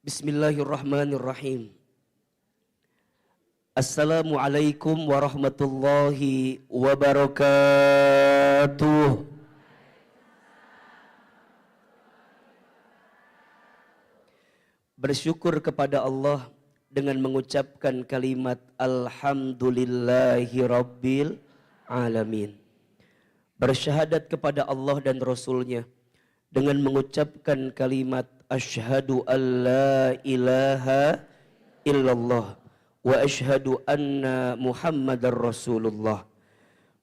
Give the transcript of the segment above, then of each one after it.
Bismillahirrahmanirrahim. Assalamualaikum warahmatullahi wabarakatuh. Bersyukur kepada Allah dengan mengucapkan kalimat Alhamdulillahi Rabbil Alamin. Bersyahadat kepada Allah dan Rasulnya dengan mengucapkan kalimat Asyhadu an la ilaha illallah wa asyhadu anna Muhammadar Rasulullah.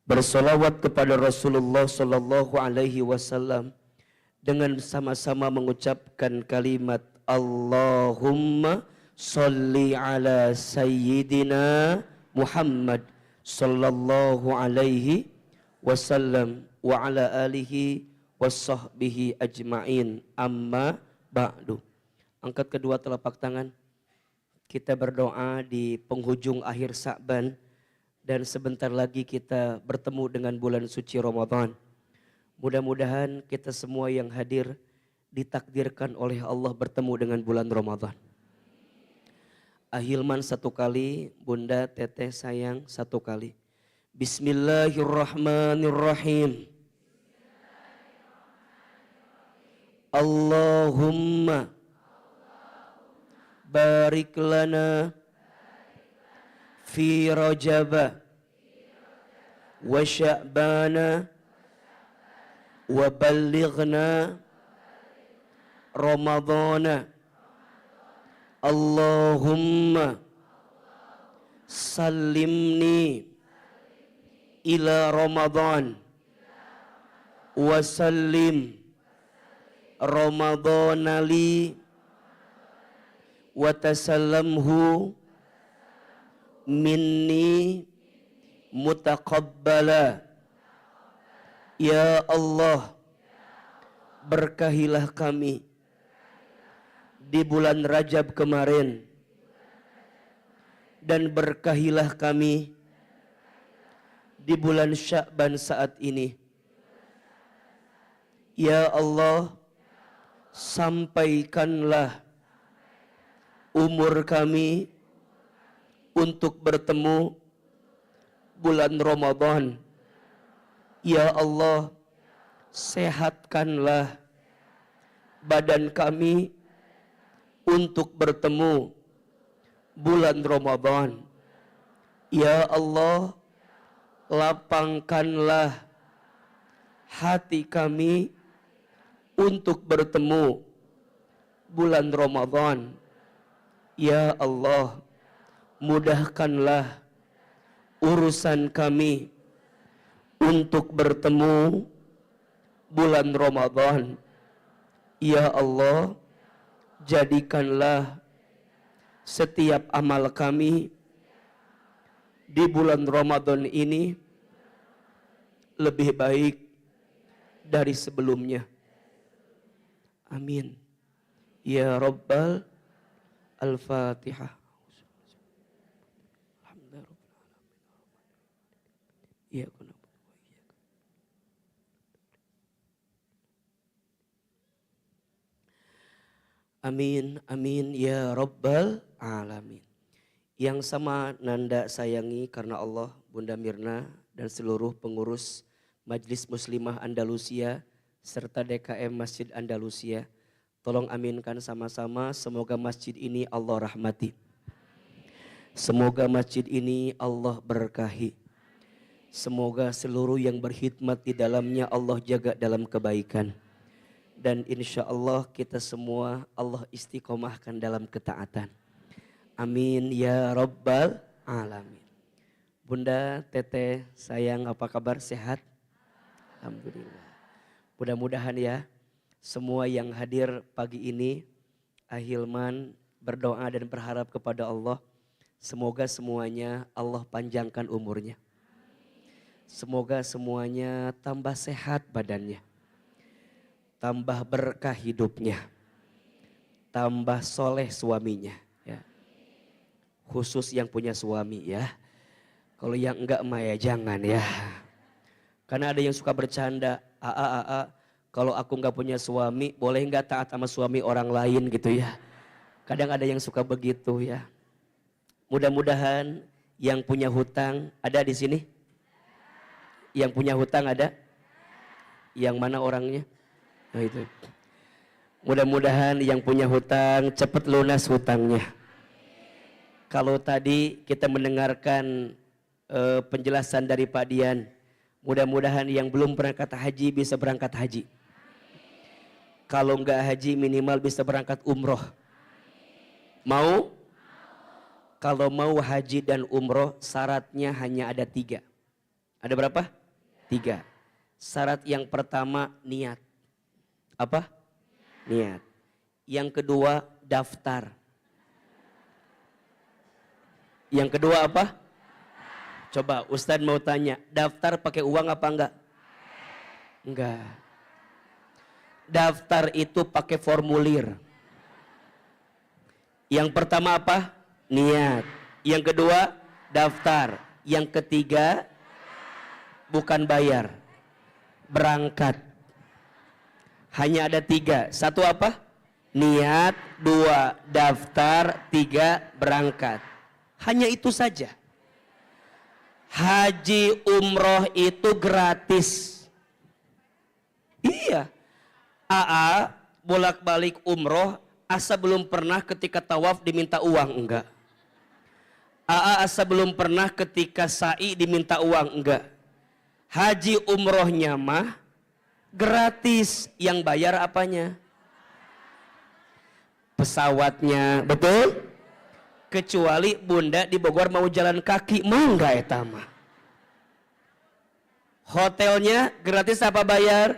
Bersolawat kepada Rasulullah sallallahu alaihi wasallam dengan sama-sama mengucapkan kalimat Allahumma salli ala sayyidina Muhammad sallallahu alaihi wasallam wa ala alihi wasahbihi ajma'in, amma ba'du. Angkat kedua telapak tangan. Kita berdoa di penghujung akhir Sa'ban dan sebentar lagi kita bertemu dengan bulan suci Ramadan. Mudah-mudahan kita semua yang hadir ditakdirkan oleh Allah bertemu dengan bulan Ramadan. Ahilman satu kali, Bunda Teteh sayang satu kali. Bismillahirrahmanirrahim. Allahumma barik lana fi Rajab wa Sya'ban wa ballighna Ramadhan. Allahumma sallimni ila Ramadhan wa sallim Ramadhan li wa tasallamhu minni mutaqabbala. Ya Allah, berkahilah kami di bulan Rajab kemarin dan berkahilah kami di bulan Sya'ban saat ini. Ya Allah, sampaikanlah umur kami untuk bertemu bulan Ramadan. Ya Allah, sehatkanlah badan kami untuk bertemu bulan Ramadan. Ya Allah, lapangkanlah hati kami untuk bertemu bulan Ramadan. Ya Allah, mudahkanlah urusan kami untuk bertemu bulan Ramadan. Ya Allah, jadikanlah setiap amal kami di bulan Ramadan ini lebih baik dari sebelumnya. Amin. Ya Rabbal Al-Fatihah. Amin, amin ya Rabbal Alamin. Yang sama Nanda sayangi karena Allah, Bunda Mirna dan seluruh pengurus Majelis Muslimah Andalusia serta DKM Masjid Andalusia. Tolong aminkan sama-sama, semoga masjid ini Allah rahmati. Semoga masjid ini Allah berkahi. Semoga seluruh yang berkhidmat di dalamnya Allah jaga dalam kebaikan. Dan insya Allah kita semua Allah istiqomahkan dalam ketaatan. Amin ya Rabbal Alamin. Bunda Teteh sayang, apa kabar, sehat? Alhamdulillah. Mudah-mudahan ya semua yang hadir pagi ini, ahilman berdoa dan berharap kepada Allah. Semoga semuanya Allah panjangkan umurnya. Semoga semuanya tambah sehat badannya. Tambah berkah hidupnya. Tambah soleh suaminya. Ya. Khusus yang punya suami ya. Kalau yang enggak mah ya jangan ya. Karena ada yang suka bercanda. Kalau aku nggak punya suami, boleh nggak taat sama suami orang lain gitu ya. Kadang ada yang suka begitu ya. Mudah-mudahan yang punya hutang ada di sini? Yang punya hutang ada? Yang mana orangnya? Nah itu. Mudah-mudahan yang punya hutang cepat lunas hutangnya. Kalau tadi kita mendengarkan penjelasan dari Pak Dian, mudah-mudahan yang belum berangkat haji bisa berangkat haji. Kalau enggak haji minimal bisa berangkat umroh. Mau? Kalau mau haji dan umroh syaratnya hanya ada 3. Ada berapa? 3. Syarat yang pertama niat. Apa? Niat. Yang kedua daftar. Yang kedua apa? Coba Ustadz mau tanya, daftar pakai uang apa enggak? Enggak. Daftar itu pakai formulir. Yang pertama apa? Niat. Yang kedua daftar. Yang ketiga bukan bayar, berangkat. Hanya ada 3. 1 apa? Niat. 2 daftar. 3 berangkat. Hanya itu saja. Haji umroh itu gratis. Iya. AA bolak-balik umroh asa belum pernah ketika tawaf diminta uang, enggak. AA asa belum pernah ketika sa'i diminta uang, enggak. Haji umrohnya mah gratis, yang bayar apanya? Pesawatnya, betul? Kecuali bunda di Bogor mau jalan kaki, mau enggak eta mah? Hotelnya gratis apa bayar?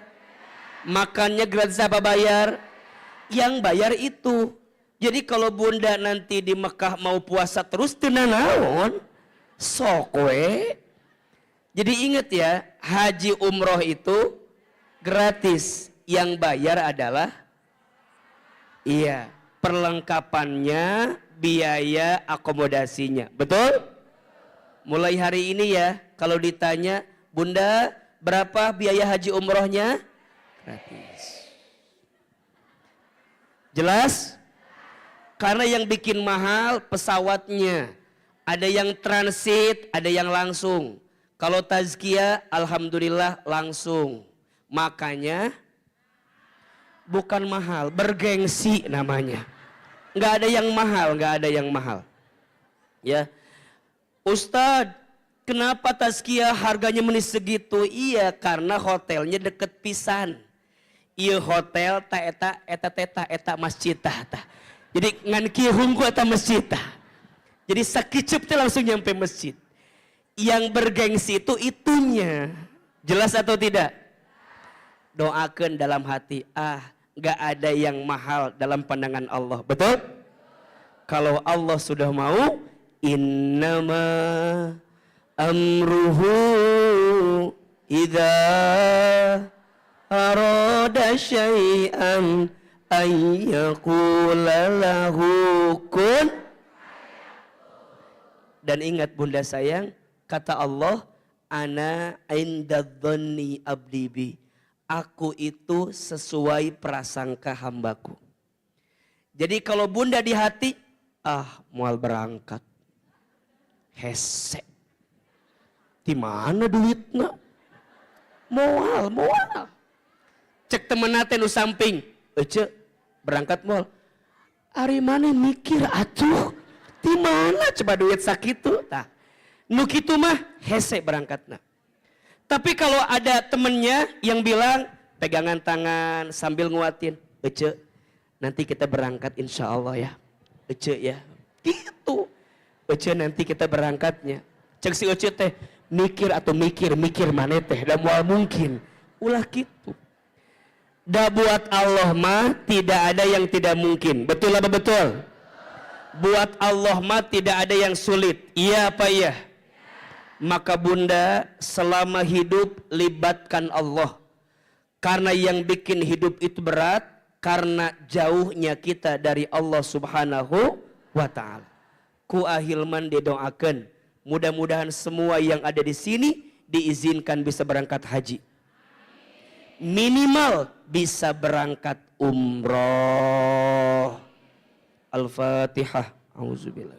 Makannya gratis apa bayar? Yang bayar itu. Jadi kalau bunda nanti di Mekah mau puasa terus tenan naon? Sok we. Jadi ingat ya, haji umroh itu gratis. Yang bayar adalah perlengkapannya, biaya akomodasinya. Betul? Mulai hari ini ya, kalau ditanya, bunda berapa biaya haji umrohnya? Gratis. Jelas? Karena yang bikin mahal pesawatnya. Ada yang transit, ada yang langsung. Kalau tazkiyah, alhamdulillah langsung. Makanya bukan mahal, bergengsi namanya. Nggak ada yang mahal, nggak ada yang mahal. Ya, Ustadz, kenapa tazkiyah harganya menis segitu? Iya, karena hotelnya deket pisan. Iya hotel, eta masjid ta. Jadi ngan kieu hungku eta masjid ta. Jadi sakicep teh langsung nyampe masjid. Yang bergengsi itu itunya. Jelas atau tidak? Doakan dalam hati, nggak ada yang mahal dalam pandangan Allah. Betul? Kalau Allah sudah mau, innama amruhu idza arada syai'an ayyaqula lahu kun. Dan ingat bunda sayang, kata Allah, ana indadhanni abdi bi. Aku itu sesuai prasangka hambaku. Jadi kalau bunda di hati, mual berangkat. Hese. Di mana duitnya? Moal. Cek temen nate nu samping. Ece, berangkat moal. Ari mana mikir atuh. Di mana coba duit sakitu? Tah. Nu kitu mah hese berangkatna. Tapi kalau ada temennya yang bilang pegangan tangan sambil nguatin, Ece, nanti kita berangkat insya Allah ya. Ece ya. Gitu. Ece nanti kita berangkatnya. Cek si Ece teh mikir mana teh. Da moal mungkin. Ulah gitu. Da buat Allah mah tidak ada yang tidak mungkin. Betul apa betul? Buat Allah mah tidak ada yang sulit. Iya apa iya? Maka bunda selama hidup libatkan Allah. Karena yang bikin hidup itu berat karena jauhnya kita dari Allah Subhanahu wa taala. Ku ahilman didoakan, mudah-mudahan semua yang ada di sini diizinkan bisa berangkat haji. Minimal bisa berangkat umroh. Al-Fatihah. Auzubillah.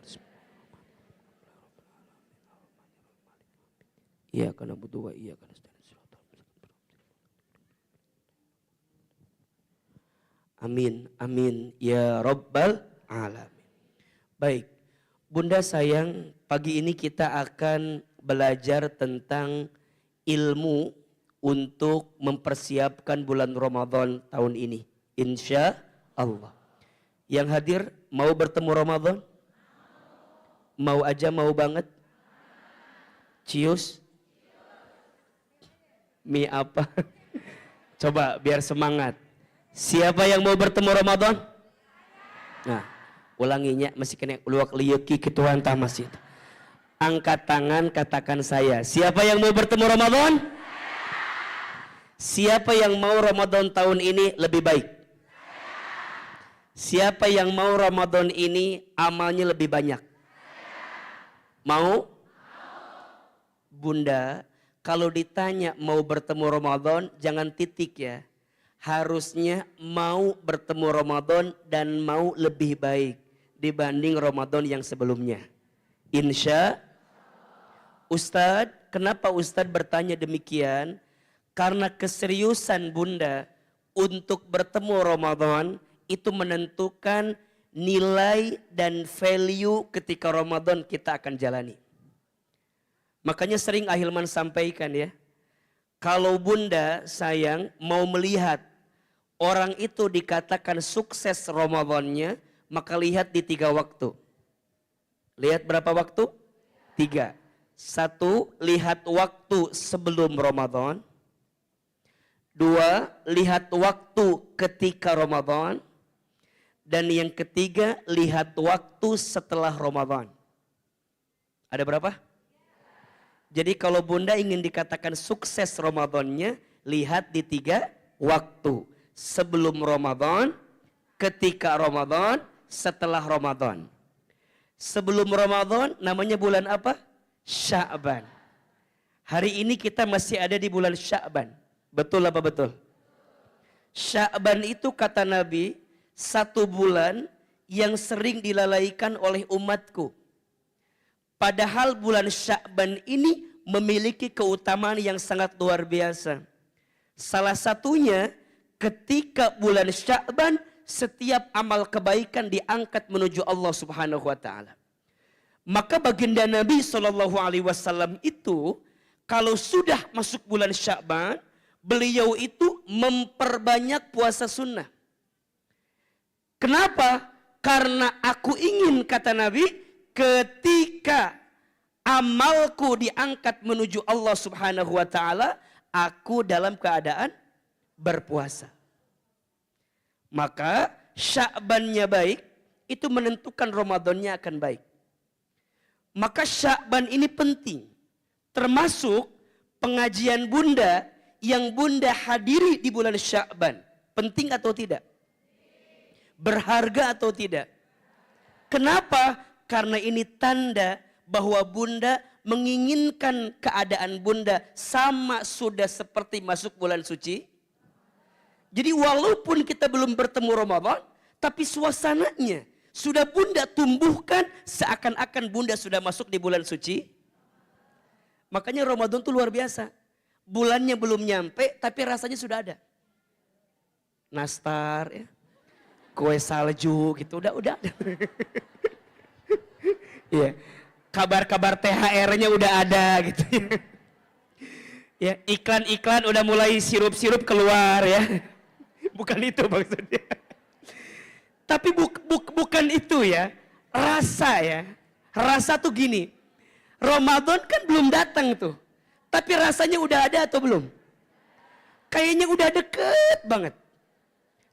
Iyyaka na'budu wa iyyaka nasta'in. Amin, amin, ya Rabbal Alamin. Baik, Bunda sayang, pagi ini kita akan belajar tentang ilmu untuk mempersiapkan bulan Ramadan tahun ini. Insya Allah. Yang hadir mau bertemu Ramadan? Mau aja, mau banget? Cius? Mie apa? Coba biar semangat. Siapa yang mau bertemu Ramadan? Nah, ulanginya masih kena luak liyuki ketuhan tah masjid. Angkat tangan, katakan saya. Siapa yang mau bertemu Ramadan? Siapa yang mau Ramadan tahun ini lebih baik? Siapa yang mau Ramadan ini amalnya lebih banyak? Mau? Bunda, kalau ditanya mau bertemu Ramadan, jangan titik ya. Harusnya mau bertemu Ramadan dan mau lebih baik dibanding Ramadan yang sebelumnya. Insya Ustadz, kenapa Ustadz bertanya demikian? Karena keseriusan Bunda untuk bertemu Ramadan itu menentukan nilai dan value ketika Ramadan kita akan jalani. Makanya sering Ahilman sampaikan ya, kalau Bunda sayang mau melihat orang itu dikatakan sukses Ramadannya, maka lihat di 3 waktu. Lihat berapa waktu? 3. 1, lihat waktu sebelum Ramadan. 2, lihat waktu ketika Ramadan. Dan yang ketiga, lihat waktu setelah Ramadan. Ada berapa? Jadi kalau Bunda ingin dikatakan sukses Ramadannya, lihat di 3 waktu. Sebelum Ramadan, ketika Ramadan, setelah Ramadan. Sebelum Ramadan namanya bulan apa? Sya'ban. Hari ini kita masih ada di bulan Sya'ban. Betul apa betul? Sya'ban itu kata Nabi, 1 bulan yang sering dilalaikan oleh umatku. Padahal bulan Sya'ban ini memiliki keutamaan yang sangat luar biasa. Salah satunya ketika bulan Sya'ban setiap amal kebaikan diangkat menuju Allah Subhanahu wa taala. Maka baginda Nabi SAW itu kalau sudah masuk bulan Sya'ban, beliau itu memperbanyak puasa sunnah. Kenapa? Karena aku ingin, kata Nabi, ketika amalku diangkat menuju Allah Subhanahu wa taala, aku dalam keadaan berpuasa. Maka Sya'bannya baik, itu menentukan Ramadannya akan baik. Maka Sya'ban ini penting. Termasuk pengajian Bunda yang Bunda hadiri di bulan Sya'ban. Penting atau tidak? Berharga atau tidak? Kenapa? Karena ini tanda bahwa Bunda menginginkan keadaan Bunda sama sudah seperti masuk bulan suci. Jadi walaupun kita belum bertemu Ramadan, tapi suasananya sudah Bunda tumbuhkan seakan-akan Bunda sudah masuk di bulan suci. Makanya Ramadan itu luar biasa. Bulannya belum nyampe, tapi rasanya sudah ada. Nastar, ya, kue salju gitu, udah. Iya, kabar-kabar THR-nya udah ada gitu. Ya, iklan-iklan udah mulai sirup-sirup keluar ya. Bukan itu maksudnya. Tapi bukan itu ya. Rasa ya. Rasa tuh gini. Ramadan kan belum datang tuh. Tapi rasanya udah ada atau belum? Kayaknya udah deket banget.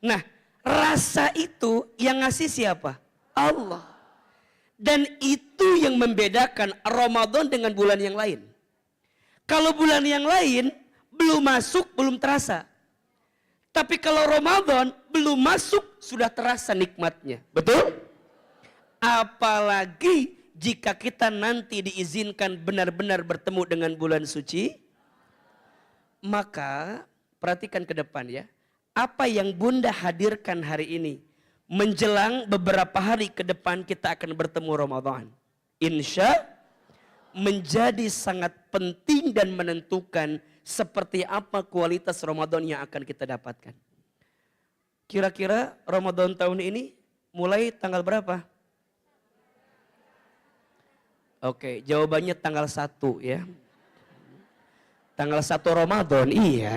Nah, rasa itu yang ngasih siapa? Allah. Dan itu yang membedakan Ramadan dengan bulan yang lain. Kalau bulan yang lain belum masuk, belum terasa. Tapi kalau Ramadan belum masuk, sudah terasa nikmatnya. Betul? Apalagi jika kita nanti diizinkan benar-benar bertemu dengan bulan suci. Maka perhatikan ke depan ya. Apa yang Bunda hadirkan hari ini menjelang beberapa hari ke depan kita akan bertemu Ramadan. Insya menjadi sangat penting dan menentukan seperti apa kualitas Ramadan yang akan kita dapatkan. Kira-kira Ramadan tahun ini mulai tanggal berapa? Oke, jawabannya tanggal 1 ya. Tanggal 1 Ramadan, iya.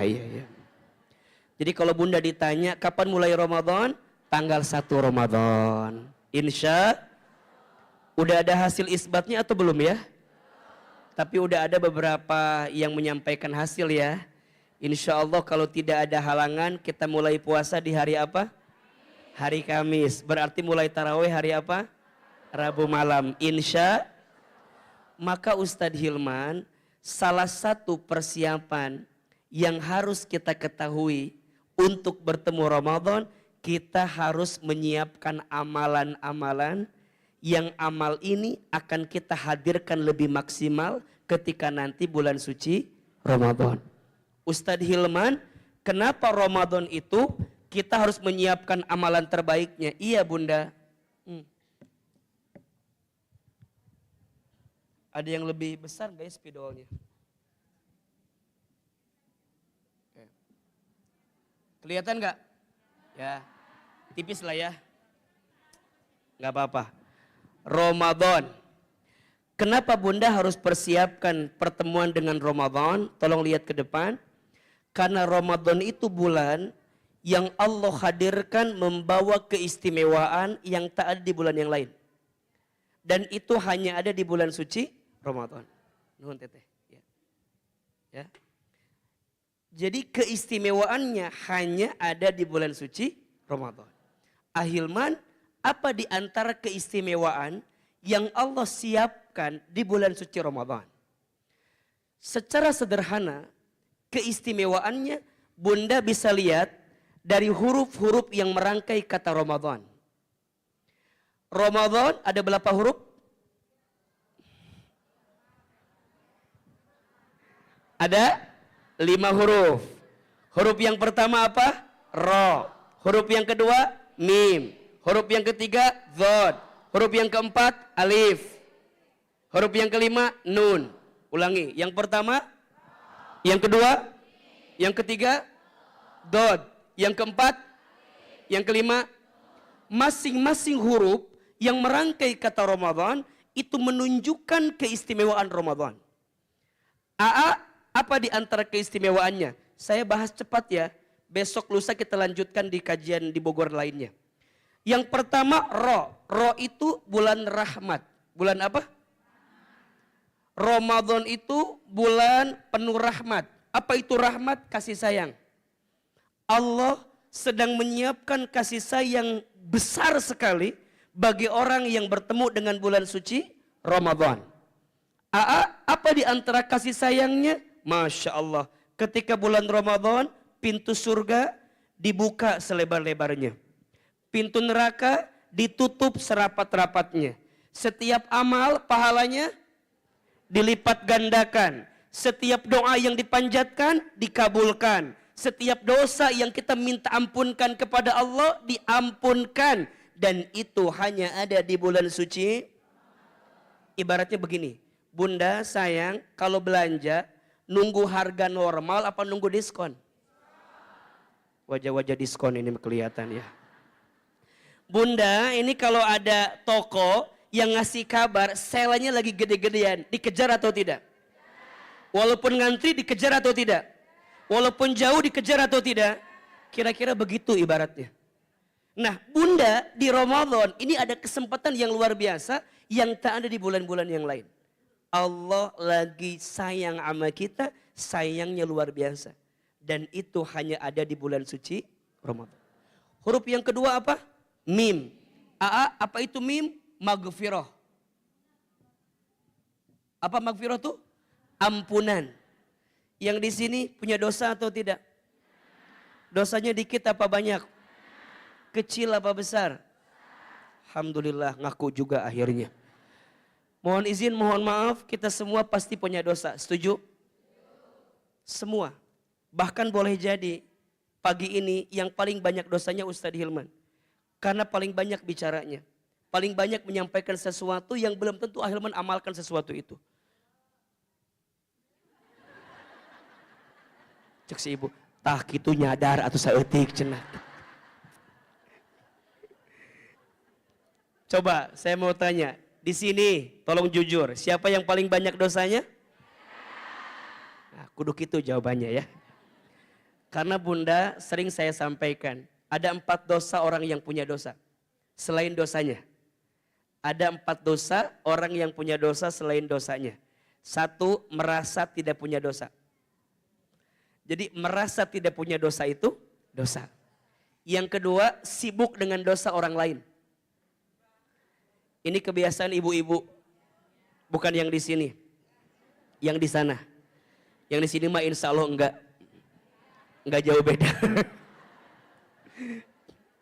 Jadi kalau Bunda ditanya kapan mulai Ramadan? Tanggal 1 Ramadan. Insya, udah ada hasil isbatnya atau belum ya? Tapi udah ada beberapa yang menyampaikan hasil ya. Insya Allah kalau tidak ada halangan kita mulai puasa di hari apa? Hari Kamis. Berarti mulai tarawih hari apa? Rabu malam. Insya. Maka Ustadz Hilman, salah satu persiapan yang harus kita ketahui untuk bertemu Ramadan, kita harus menyiapkan amalan-amalan yang amal ini akan kita hadirkan lebih maksimal ketika nanti bulan suci Ramadan. Ustadz Hilman, kenapa Ramadan itu kita harus menyiapkan amalan terbaiknya? Iya Bunda. Ada yang lebih besar nggak ya spidolnya? Kelihatan nggak? Ya, tipis lah ya. Nggak apa-apa. Ramadan. Kenapa Bunda harus persiapkan pertemuan dengan Ramadan? Tolong lihat ke depan. Karena Ramadan itu bulan yang Allah hadirkan membawa keistimewaan yang tak ada di bulan yang lain. Dan itu hanya ada di bulan suci Ramadan. Nuhun teteh. Ya. Jadi keistimewaannya hanya ada di bulan suci Ramadan. Ahilman, apa di antara keistimewaan yang Allah siapkan di bulan suci Ramadan? Secara sederhana, keistimewaannya Bunda bisa lihat dari huruf-huruf yang merangkai kata Ramadan. Ramadan ada berapa huruf? Ada 5 huruf. Huruf yang pertama apa? Ro. Huruf yang kedua mim. Huruf yang ketiga dhod. Huruf yang keempat alif. Huruf yang kelima nun. Ulangi. Yang pertama, yang kedua, yang ketiga dhod. Yang keempat, yang kelima. Masing-masing huruf yang merangkai kata Ramadan itu menunjukkan keistimewaan Ramadan. Apa di antara keistimewaannya? Saya bahas cepat ya. Besok lusa kita lanjutkan di kajian di Bogor lainnya. Yang pertama Ro. Ro itu bulan rahmat. Bulan apa? Ramadan itu bulan penuh rahmat. Apa itu rahmat? Kasih sayang. Allah sedang menyiapkan kasih sayang besar sekali bagi orang yang bertemu dengan bulan suci Ramadan. Apa di antara kasih sayangnya? Masya Allah, ketika bulan Ramadan, pintu surga dibuka selebar-lebarnya. Pintu neraka ditutup serapat-rapatnya. Setiap amal pahalanya dilipat gandakan. Setiap doa yang dipanjatkan dikabulkan. Setiap dosa yang kita minta ampunkan kepada Allah diampunkan. Dan itu hanya ada di bulan suci. Ibaratnya begini, Bunda sayang kalau belanja nunggu harga normal apa nunggu diskon? Wajah-wajah diskon ini kelihatan ya. Bunda, ini kalau ada toko yang ngasih kabar selanya lagi gede-gedean, dikejar atau tidak? Walaupun ngantri dikejar atau tidak? Walaupun jauh dikejar atau tidak? Kira-kira begitu ibaratnya. Nah, Bunda di Ramadan ini ada kesempatan yang luar biasa yang tak ada di bulan-bulan yang lain. Allah lagi sayang sama kita, sayangnya luar biasa. Dan itu hanya ada di bulan suci Ramadan. Huruf yang kedua apa? Mim. Apa itu mim? Maghfirah. Apa maghfirah tuh? Ampunan. Yang di sini punya dosa atau tidak? Dosanya dikit apa banyak? Kecil apa besar? Alhamdulillah ngaku juga akhirnya. Mohon izin, mohon maaf, kita semua pasti punya dosa. Setuju? Semua. Bahkan boleh jadi pagi ini yang paling banyak dosanya Ustadz Hilman. Karena paling banyak bicaranya. Paling banyak menyampaikan sesuatu yang belum tentu akhirnya amalkan sesuatu itu. Cek si ibu, tah kitu nyadar atau saeutik cenah. Coba saya mau tanya, di sini tolong jujur, siapa yang paling banyak dosanya? Nah, kudu gitu jawabannya ya. Karena Bunda sering saya sampaikan, ada 4 dosa orang yang punya dosa. Selain dosanya. Ada 4 dosa orang yang punya dosa selain dosanya. 1, merasa tidak punya dosa. Jadi merasa tidak punya dosa itu dosa. Yang kedua, sibuk dengan dosa orang lain. Ini kebiasaan ibu-ibu. Bukan yang di sini. Yang di sana. Yang di sini mah insya Allah enggak. Enggak jauh beda.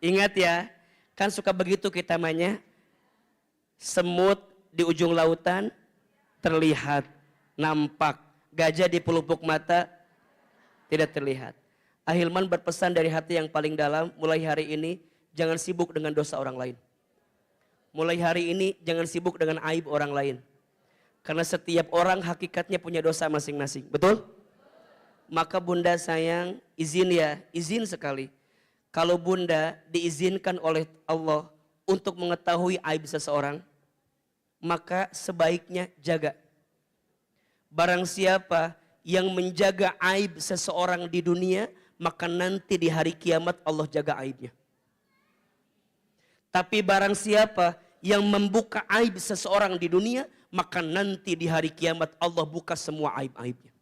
Ingat ya, kan suka begitu kita namanya. Semut di ujung lautan terlihat, nampak. Gajah di pelupuk mata tidak terlihat. Ahilman berpesan dari hati yang paling dalam, mulai hari ini jangan sibuk dengan dosa orang lain. Mulai hari ini jangan sibuk dengan aib orang lain. Karena setiap orang hakikatnya punya dosa masing-masing. Betul? Maka Bunda sayang, izin sekali. Kalau Bunda diizinkan oleh Allah untuk mengetahui aib seseorang, maka sebaiknya jaga. Barang siapa yang menjaga aib seseorang di dunia, maka nanti di hari kiamat Allah jaga aibnya. Tapi barang siapa yang membuka aib seseorang di dunia, maka nanti di hari kiamat Allah buka semua aib-aibnya.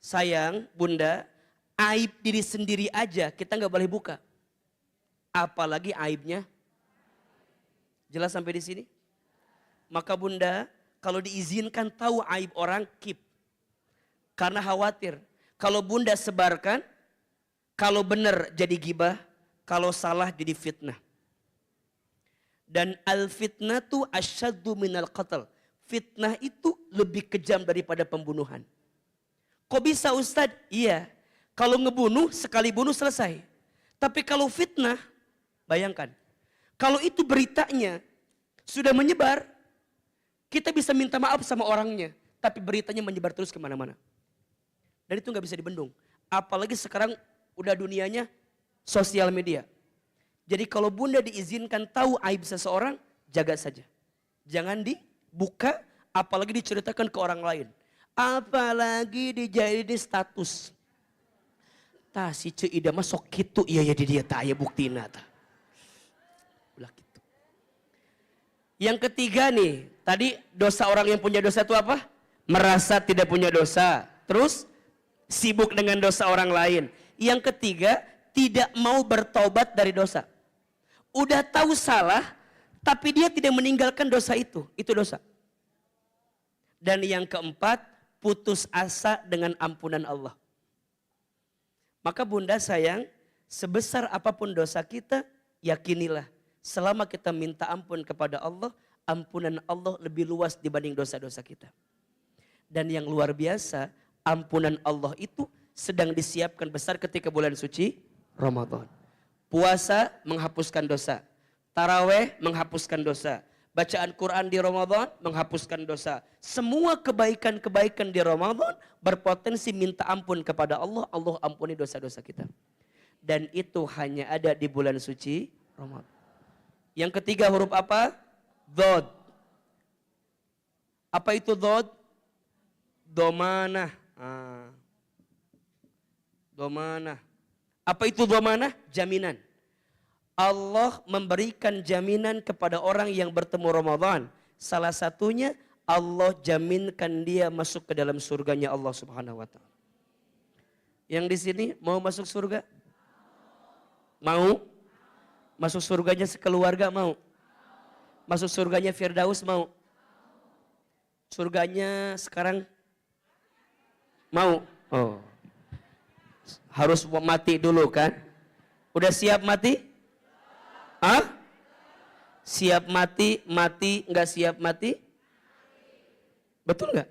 Sayang, Bunda, aib diri sendiri aja kita nggak boleh buka. Apalagi aibnya. Jelas sampai di sini? Maka Bunda, kalau diizinkan tahu aib orang, keep. Karena khawatir. Kalau Bunda sebarkan, kalau benar jadi gibah, kalau salah jadi fitnah. Dan al-fitnatu asyaddu minal qatl. Fitnah itu lebih kejam daripada pembunuhan. Kok bisa Ustadz? Iya. Kalau ngebunuh, sekali bunuh selesai. Tapi kalau fitnah, bayangkan. Kalau itu beritanya sudah menyebar, kita bisa minta maaf sama orangnya. Tapi beritanya menyebar terus kemana-mana. Dan itu gak bisa dibendung. Apalagi sekarang udah dunianya sosial media. Jadi kalau Bunda diizinkan tahu aib seseorang, jaga saja. Jangan dibuka, apalagi diceritakan ke orang lain. Apalagi dijadiin status. Tah si Ceu Ida mah sok kitu iya ya di dia tah aya buktina tah. Ulah gitu. Yang ketiga nih, tadi dosa orang yang punya dosa itu apa? Merasa tidak punya dosa. Terus sibuk dengan dosa orang lain. Yang ketiga, tidak mau bertobat dari dosa. Udah tahu salah, tapi dia tidak meninggalkan dosa itu. Itu dosa. Dan yang keempat, putus asa dengan ampunan Allah. Maka Bunda sayang, sebesar apapun dosa kita, yakinilah. Selama kita minta ampun kepada Allah, ampunan Allah lebih luas dibanding dosa-dosa kita. Dan yang luar biasa, ampunan Allah itu sedang disiapkan besar ketika bulan suci Ramadan. Puasa menghapuskan dosa. Taraweh menghapuskan dosa. Bacaan Quran di Ramadan menghapuskan dosa. Semua kebaikan-kebaikan di Ramadan berpotensi minta ampun kepada Allah. Allah ampuni dosa-dosa kita. Dan itu hanya ada di bulan suci Ramadan. Yang ketiga huruf apa? Dhod. Apa itu dhod? Domanah. Domanah. Apa itu domanah? Jaminan. Allah memberikan jaminan kepada orang yang bertemu Ramadan. Salah satunya Allah jaminkan dia masuk ke dalam surganya Allah Subhanahu wa taala. Yang di sini mau masuk surga? Mau? Masuk surganya sekeluarga mau? Masuk surganya Firdaus mau? Surganya sekarang mau? Oh. Harus mati dulu kan? Udah siap mati? Hah? Siap mati, nggak siap mati? Betul nggak?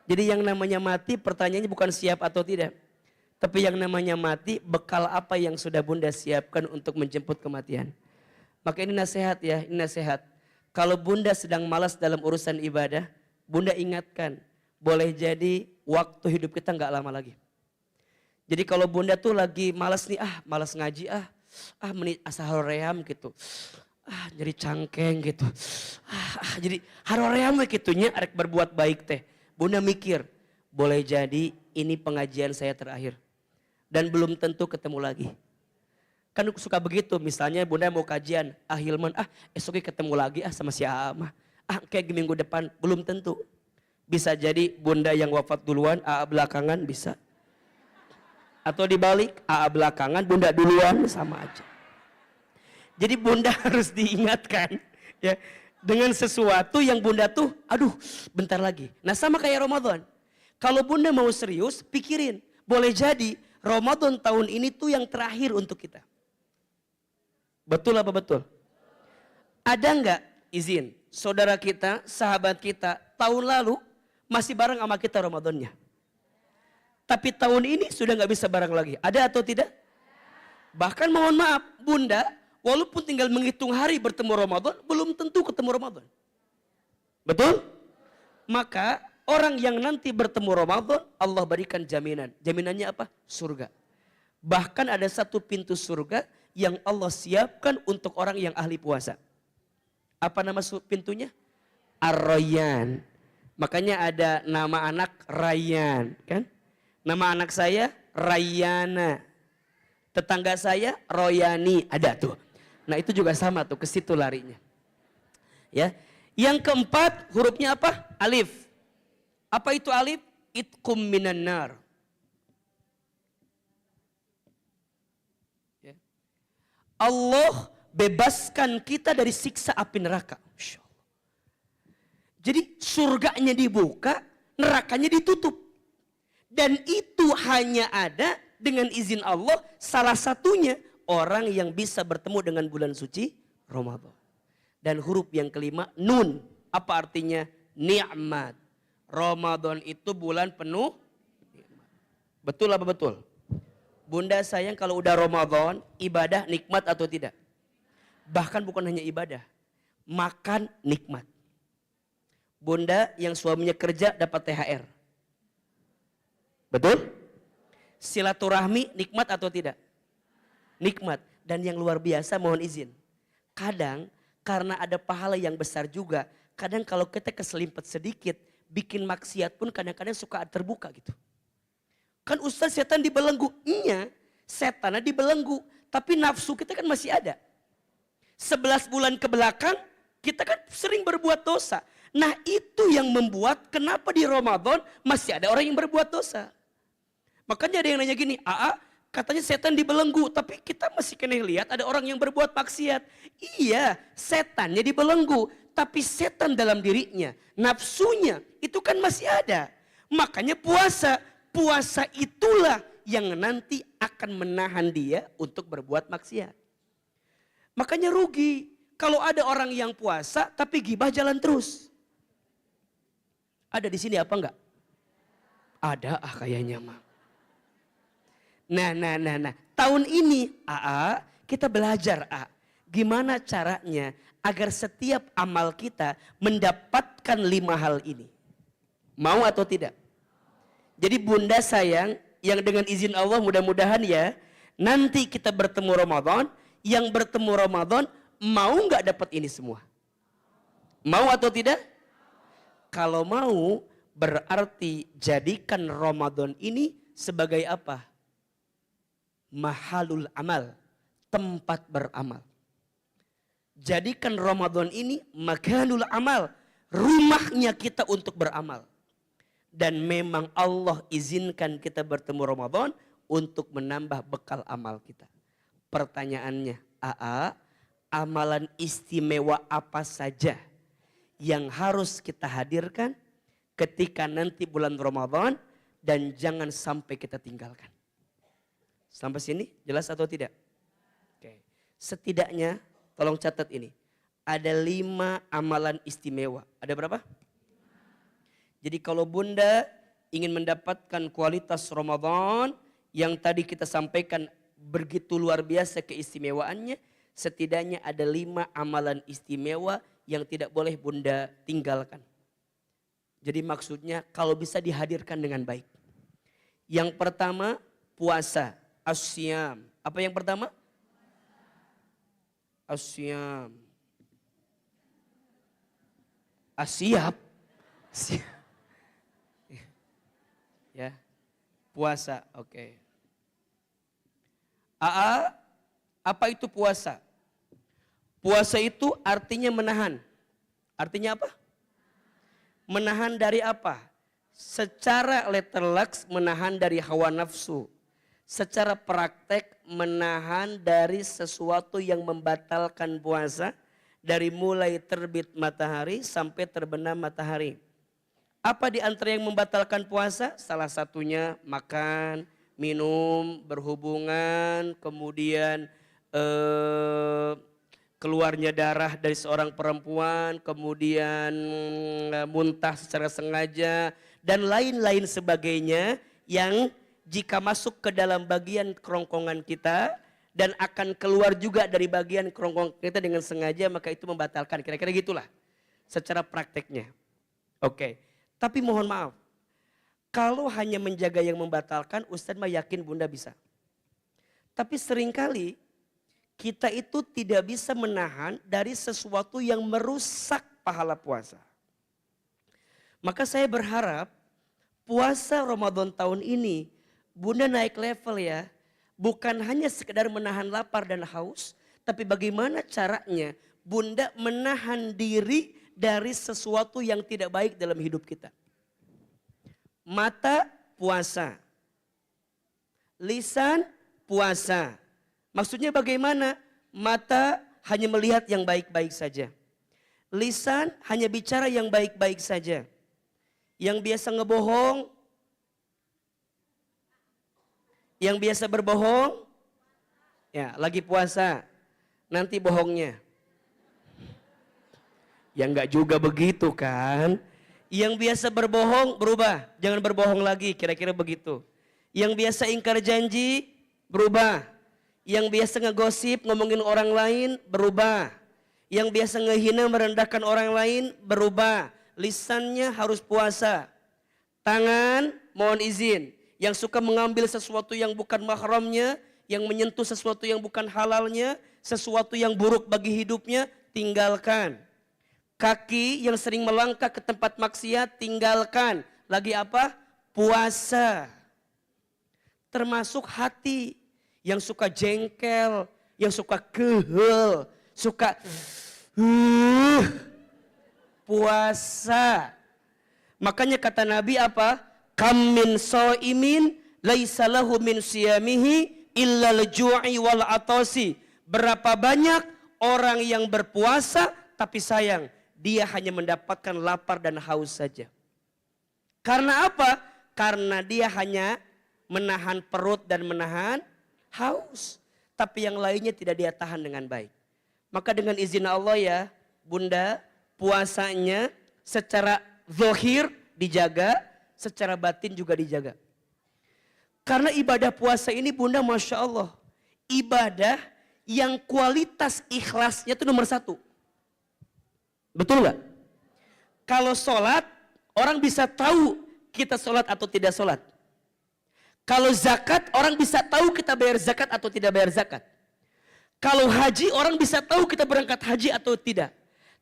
Jadi yang namanya mati pertanyaannya bukan siap atau tidak. Tapi yang namanya mati, bekal apa yang sudah Bunda siapkan untuk menjemput kematian? Maka ini nasihat ya, ini nasihat. Kalau Bunda sedang malas dalam urusan ibadah, Bunda ingatkan, boleh jadi waktu hidup kita nggak lama lagi. Jadi kalau Bunda tuh lagi malas nih, malas ngaji, menit asaharoream gitu. Jadi cangkeng gitu. Jadi haroream gitunya arek berbuat baik teh. Bunda mikir, boleh jadi ini pengajian saya terakhir. Dan belum tentu ketemu lagi. Kan suka begitu, misalnya Bunda mau kajian, Hilman, esoknya ketemu lagi sama si Ama. Kayak minggu depan, belum tentu. Bisa jadi Bunda yang wafat duluan, belakangan bisa. Atau dibalik, belakangan, Bunda duluan, sama aja. Jadi Bunda harus diingatkan ya dengan sesuatu yang Bunda tuh, bentar lagi. Nah sama kayak Ramadan. Kalau Bunda mau serius, pikirin. Boleh jadi Ramadan tahun ini tuh yang terakhir untuk kita. Betul apa betul? Ada nggak izin saudara kita, sahabat kita tahun lalu masih bareng sama kita Ramadannya? Tapi tahun ini sudah nggak bisa bareng lagi. Ada atau tidak? Bahkan mohon maaf, Bunda, walaupun tinggal menghitung hari bertemu Ramadan, belum tentu ketemu Ramadan. Betul? Maka orang yang nanti bertemu Ramadan, Allah berikan jaminan. Jaminannya apa? Surga. Bahkan ada satu pintu surga yang Allah siapkan untuk orang yang ahli puasa. Apa nama pintunya? Ar-Rayyan. Makanya ada nama anak Rayyan, kan? Nama anak saya Rayyana. Tetangga saya Royani, ada tuh. Nah itu juga sama tuh, ke situ larinya. Ya. Yang keempat hurufnya apa? Alif. Apa itu alif? Itqum minan nar. Ya. Allah bebaskan kita dari siksa api neraka. Jadi surganya dibuka, nerakanya ditutup. Dan itu hanya ada dengan izin Allah, salah satunya orang yang bisa bertemu dengan bulan suci Ramadan. Dan huruf yang kelima, nun. Apa artinya? Ni'mat. Ramadan itu bulan penuh nikmat. Betul apa betul? Bunda sayang kalau udah Ramadan, ibadah nikmat atau tidak? Bahkan bukan hanya ibadah, makan nikmat. Bunda yang suaminya kerja dapat THR. Betul? Silaturahmi nikmat atau tidak? Nikmat. Dan yang luar biasa mohon izin. Kadang karena ada pahala yang besar juga. Kadang kalau kita keselimpet sedikit. Bikin maksiat pun kadang-kadang suka terbuka gitu. Kan Ustaz setan dibelenggu. Iya setannya dibelenggu. Tapi nafsu kita kan masih ada. 11 bulan ke belakang kita kan sering berbuat dosa. Nah itu yang membuat kenapa di Ramadan masih ada orang yang berbuat dosa. Makanya ada yang nanya gini, katanya setan dibelenggu, tapi kita masih kena lihat ada orang yang berbuat maksiat. Iya, setannya dibelenggu, tapi setan dalam dirinya, nafsunya itu kan masih ada. Makanya puasa itulah yang nanti akan menahan dia untuk berbuat maksiat. Makanya rugi kalau ada orang yang puasa tapi gibah jalan terus. Ada di sini apa enggak? Ada kayaknya mah. Nah. Tahun ini kita belajar gimana caranya agar setiap amal kita mendapatkan 5 hal ini. Mau atau tidak? Jadi Bunda sayang, yang dengan izin Allah mudah-mudahan ya, nanti kita bertemu Ramadan, yang bertemu Ramadan mau nggak dapat ini semua? Mau atau tidak? Kalau mau, berarti jadikan Ramadan ini sebagai apa? Mahalul amal, tempat beramal. Jadikan Ramadan ini makanul amal, rumahnya kita untuk beramal. Dan memang Allah izinkan kita bertemu Ramadan untuk menambah bekal amal kita. Pertanyaannya, amalan istimewa apa saja yang harus kita hadirkan ketika nanti bulan Ramadan dan jangan sampai kita tinggalkan. Sampai sini jelas atau tidak? Oke. Setidaknya tolong catat ini. Ada 5 amalan istimewa. Ada berapa? Jadi kalau Bunda ingin mendapatkan kualitas Ramadan, yang tadi kita sampaikan begitu luar biasa keistimewaannya, setidaknya ada 5 amalan istimewa yang tidak boleh Bunda tinggalkan. Jadi maksudnya kalau bisa dihadirkan dengan baik. Yang pertama puasa, asyam. Apa yang pertama? Asyam. Asyap. Ya. Puasa, oke. Apa itu puasa? Puasa itu artinya menahan. Artinya apa? Menahan dari apa? Secara letterlux menahan dari hawa nafsu. Secara praktek menahan dari sesuatu yang membatalkan puasa. Dari mulai terbit matahari sampai terbenam matahari. Apa di antara yang membatalkan puasa? Salah satunya makan, minum, berhubungan, kemudian keluarnya darah dari seorang perempuan, kemudian muntah secara sengaja, dan lain-lain sebagainya yang jika masuk ke dalam bagian kerongkongan kita dan akan keluar juga dari bagian kerongkongan kita dengan sengaja, maka itu membatalkan. Kira-kira gitulah secara prakteknya. Oke. Tapi mohon maaf, kalau hanya menjaga yang membatalkan, Ustadz mah yakin Bunda bisa. Tapi seringkali kita itu tidak bisa menahan dari sesuatu yang merusak pahala puasa. Maka saya berharap puasa Ramadan tahun ini Bunda naik level ya. Bukan hanya sekedar menahan lapar dan haus, tapi bagaimana caranya Bunda menahan diri dari sesuatu yang tidak baik dalam hidup kita. Mata puasa. Lisan puasa. Maksudnya bagaimana? Mata hanya melihat yang baik-baik saja. Lisan hanya bicara yang baik-baik saja. Yang biasa ngebohong, yang biasa berbohong, ya lagi puasa, nanti bohongnya. Ya enggak juga begitu kan. Yang biasa berbohong berubah, jangan berbohong lagi, kira-kira begitu. Yang biasa ingkar janji berubah. Yang biasa ngegosip, ngomongin orang lain berubah. Yang biasa ngehina, merendahkan orang lain berubah. Lisannya harus puasa. Tangan mohon izin. Yang suka mengambil sesuatu yang bukan mahramnya, yang menyentuh sesuatu yang bukan halalnya, sesuatu yang buruk bagi hidupnya, tinggalkan. Kaki yang sering melangkah ke tempat maksiat, tinggalkan. Lagi apa? Puasa. Termasuk hati yang suka jengkel, yang suka kehel, suka puasa. Makanya kata Nabi apa? Kam min shaimin laisa lahu min siyamihi illa al-ju'i wal atasi. Berapa banyak orang yang berpuasa tapi sayang dia hanya mendapatkan lapar dan haus saja. Karena apa? Karena dia hanya menahan perut dan menahan haus. Tapi yang lainnya tidak dia tahan dengan baik. Maka dengan izin Allah ya Bunda, puasanya secara zahir dijaga, secara batin juga dijaga. Karena ibadah puasa ini Bunda Masya Allah, ibadah yang kualitas ikhlasnya itu nomor 1. Betul nggak? Kalau sholat, orang bisa tahu kita sholat atau tidak sholat. Kalau zakat, orang bisa tahu kita bayar zakat atau tidak bayar zakat. Kalau haji, orang bisa tahu kita berangkat haji atau tidak.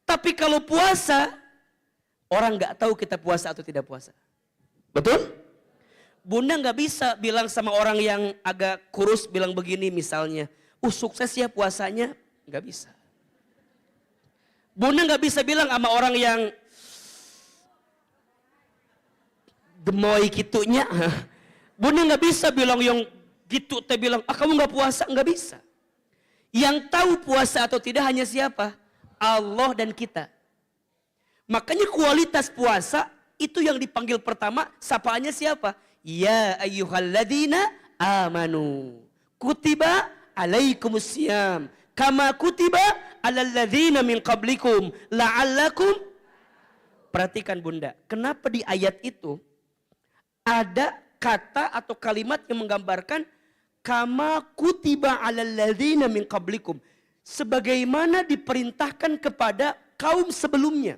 Tapi kalau puasa, orang nggak tahu kita puasa atau tidak puasa. Betul? Bunda nggak bisa bilang sama orang yang agak kurus bilang begini misalnya, sukses ya puasanya, nggak bisa. Bunda nggak bisa bilang sama orang yang gemoy gitunya. Bunda nggak bisa bilang yang gitu, teh bilang, kamu nggak puasa, nggak bisa. Yang tahu puasa atau tidak hanya siapa? Allah dan kita. Makanya kualitas puasa itu yang dipanggil pertama, sapaannya siapa? Ya ayyuhalladzina amanu kutiba alaikumusiyam kama kutiba alal ladzina min qablikum la'allakum. Perhatikan Bunda, kenapa di ayat itu ada kata atau kalimat yang menggambarkan kama kutiba 'alal ladzina min qablikum, sebagaimana diperintahkan kepada kaum sebelumnya.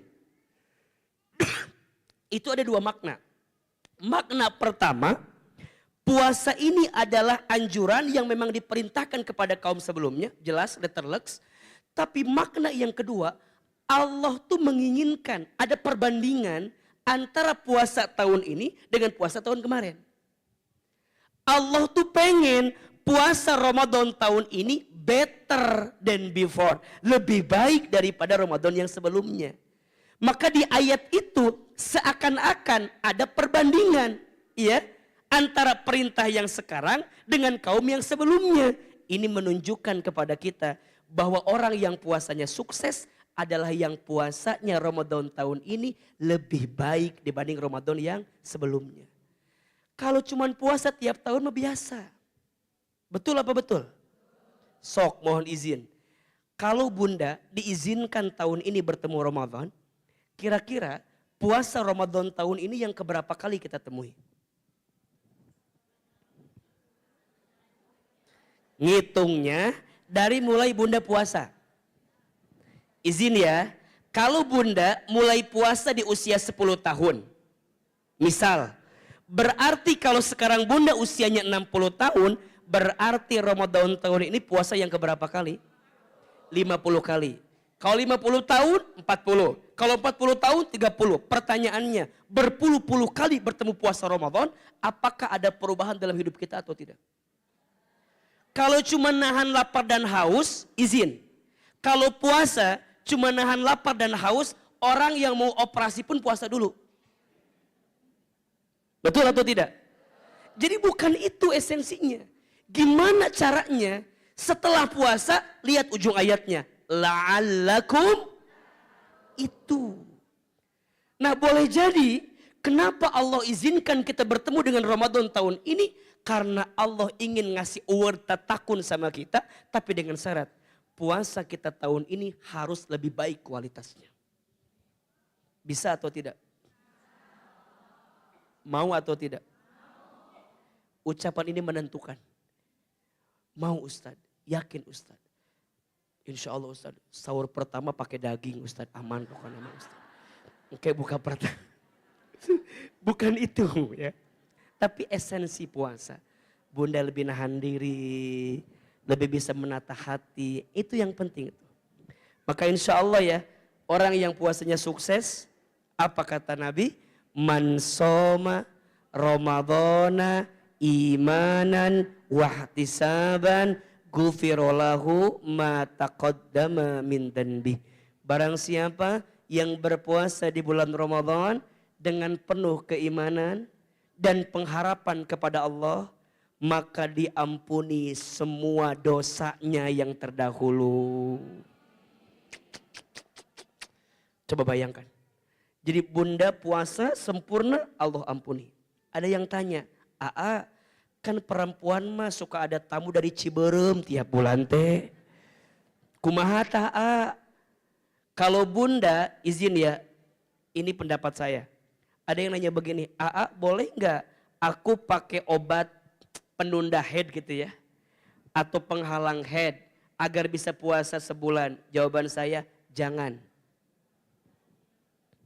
Itu ada dua makna. Makna pertama, puasa ini adalah anjuran yang memang diperintahkan kepada kaum sebelumnya, jelas letterlux. Tapi makna yang kedua, Allah tuh menginginkan ada perbandingan antara puasa tahun ini dengan puasa tahun kemarin. Allah tuh pengen puasa Ramadan tahun ini better than before. Lebih baik daripada Ramadan yang sebelumnya. Maka di ayat itu seakan-akan ada perbandingan, ya, antara perintah yang sekarang dengan kaum yang sebelumnya. Ini menunjukkan kepada kita bahwa orang yang puasanya sukses adalah yang puasanya Ramadan tahun ini lebih baik dibanding Ramadan yang sebelumnya. Kalau cuma puasa tiap tahun mah biasa. Betul apa betul? Sok mohon izin. Kalau Bunda diizinkan tahun ini bertemu Ramadan, kira-kira puasa Ramadan tahun ini yang keberapa kali kita temui? Ngitungnya dari mulai Bunda puasa. Izin ya, kalau Bunda mulai puasa di usia 10 tahun. Misal, berarti kalau sekarang Bunda usianya 60 tahun, berarti Ramadan tahun ini puasa yang keberapa kali? 50 kali. Kalau 50 tahun, 40. Kalau 40 tahun, 30. Pertanyaannya, berpuluh-puluh kali bertemu puasa Ramadan, apakah ada perubahan dalam hidup kita atau tidak? Kalau cuma nahan lapar dan haus, izin. Kalau puasa cuma nahan lapar dan haus, orang yang mau operasi pun puasa dulu. Betul atau tidak? Jadi bukan itu esensinya. Gimana caranya setelah puasa, lihat ujung ayatnya. La'allakum itu. Nah boleh jadi kenapa Allah izinkan kita bertemu dengan Ramadan tahun ini? Karena Allah ingin ngasih award tatakun sama kita. Tapi dengan syarat puasa kita tahun ini harus lebih baik kualitasnya. Bisa atau tidak? Mau atau tidak? Ucapan ini menentukan. Mau Ustadz? Yakin Ustadz? Insya Allah Ustadz. Sahur pertama pakai daging Ustadz. Aman pokoknya nama Ustadz. Oke buka pertama. Bukan itu ya. Tapi esensi puasa. Bunda lebih nahan diri. Lebih bisa menata hati. Itu yang penting. Maka insya Allah ya. Orang yang puasanya sukses. Apa kata Nabi? Man soma Ramadana imanan wahtisaban gufirolahu ma taqaddama min danbi. Barang siapa yang berpuasa di bulan Ramadan dengan penuh keimanan dan pengharapan kepada Allah, maka diampuni semua dosanya yang terdahulu. Coba bayangkan. Jadi Bunda puasa sempurna, Allah ampuni. Ada yang tanya, Aa, kan perempuan mah suka ada tamu dari Ciberem tiap bulan teh. Kumaha tah, A? Kalau Bunda izin ya, ini pendapat saya. Ada yang nanya begini, Aa boleh nggak aku pakai obat penunda head gitu ya? Atau penghalang head agar bisa puasa sebulan? Jawaban saya, jangan.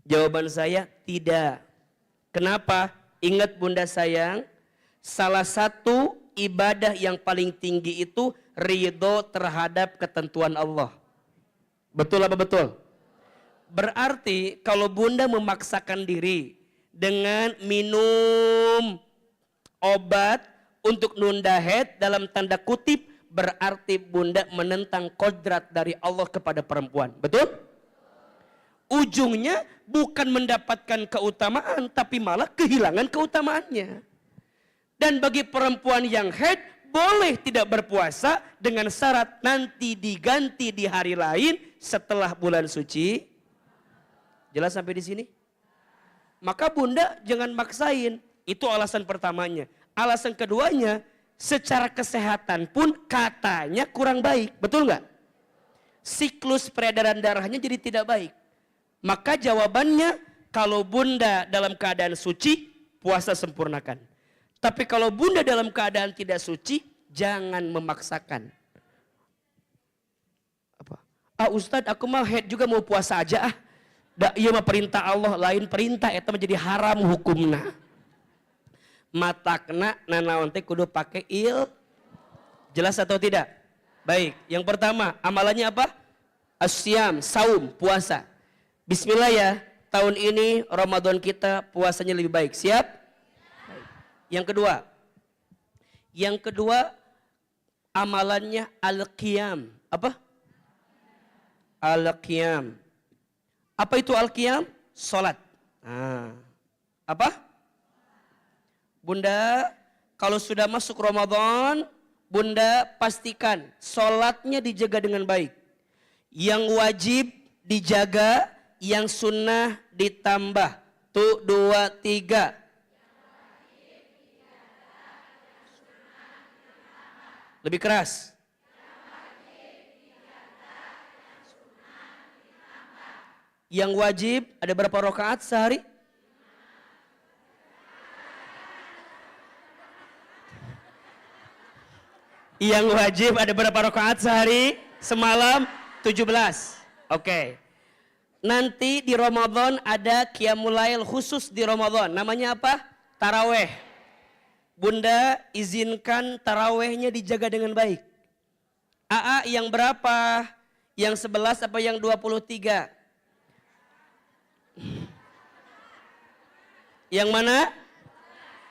Jawaban saya tidak. Kenapa? Ingat Bunda sayang, salah satu ibadah yang paling tinggi itu ridho terhadap ketentuan Allah. Betul apa betul? Berarti kalau Bunda memaksakan diri dengan minum obat untuk nunda head dalam tanda kutip, berarti Bunda menentang kodrat dari Allah kepada perempuan. Betul? Ujungnya bukan mendapatkan keutamaan, tapi malah kehilangan keutamaannya. Dan bagi perempuan yang haid, boleh tidak berpuasa dengan syarat nanti diganti di hari lain setelah bulan suci. Jelas sampai di sini? Maka Bunda jangan maksain. Itu alasan pertamanya. Alasan keduanya, secara kesehatan pun katanya kurang baik. Betul nggak? Siklus peredaran darahnya jadi tidak baik. Maka jawabannya, kalau Bunda dalam keadaan suci, puasa sempurnakan. Tapi kalau bunda dalam keadaan tidak suci, jangan memaksakan. Apa? Ustadz, aku mah head juga mau puasa aja ah. Iya mah perintah Allah, lain perintah eta menjadi haram hukumna. Matakna nanaon teh kudu pakai Jelas atau tidak? Baik, yang pertama amalannya apa? Asyam, saum, puasa. Bismillah ya, tahun ini Ramadan kita puasanya lebih baik. Siap? Yang kedua amalannya al-qiyam. Apa? Al-qiyam. Apa itu al-qiyam? Salat. Apa? Bunda, kalau sudah masuk Ramadan, bunda pastikan salatnya dijaga dengan baik. Yang wajib dijaga, yang sunnah ditambah. Tuh 2, 3. Lebih keras. Yang wajib ada berapa rakaat sehari? Yang wajib ada berapa rakaat sehari? Semalam 17. Oke. Nanti di Ramadan ada qiyamul lail khusus di Ramadan. Namanya apa? Taraweh. Bunda izinkan tarawehnya dijaga dengan baik. Yang berapa? Yang 11 apa yang 23? Yang mana?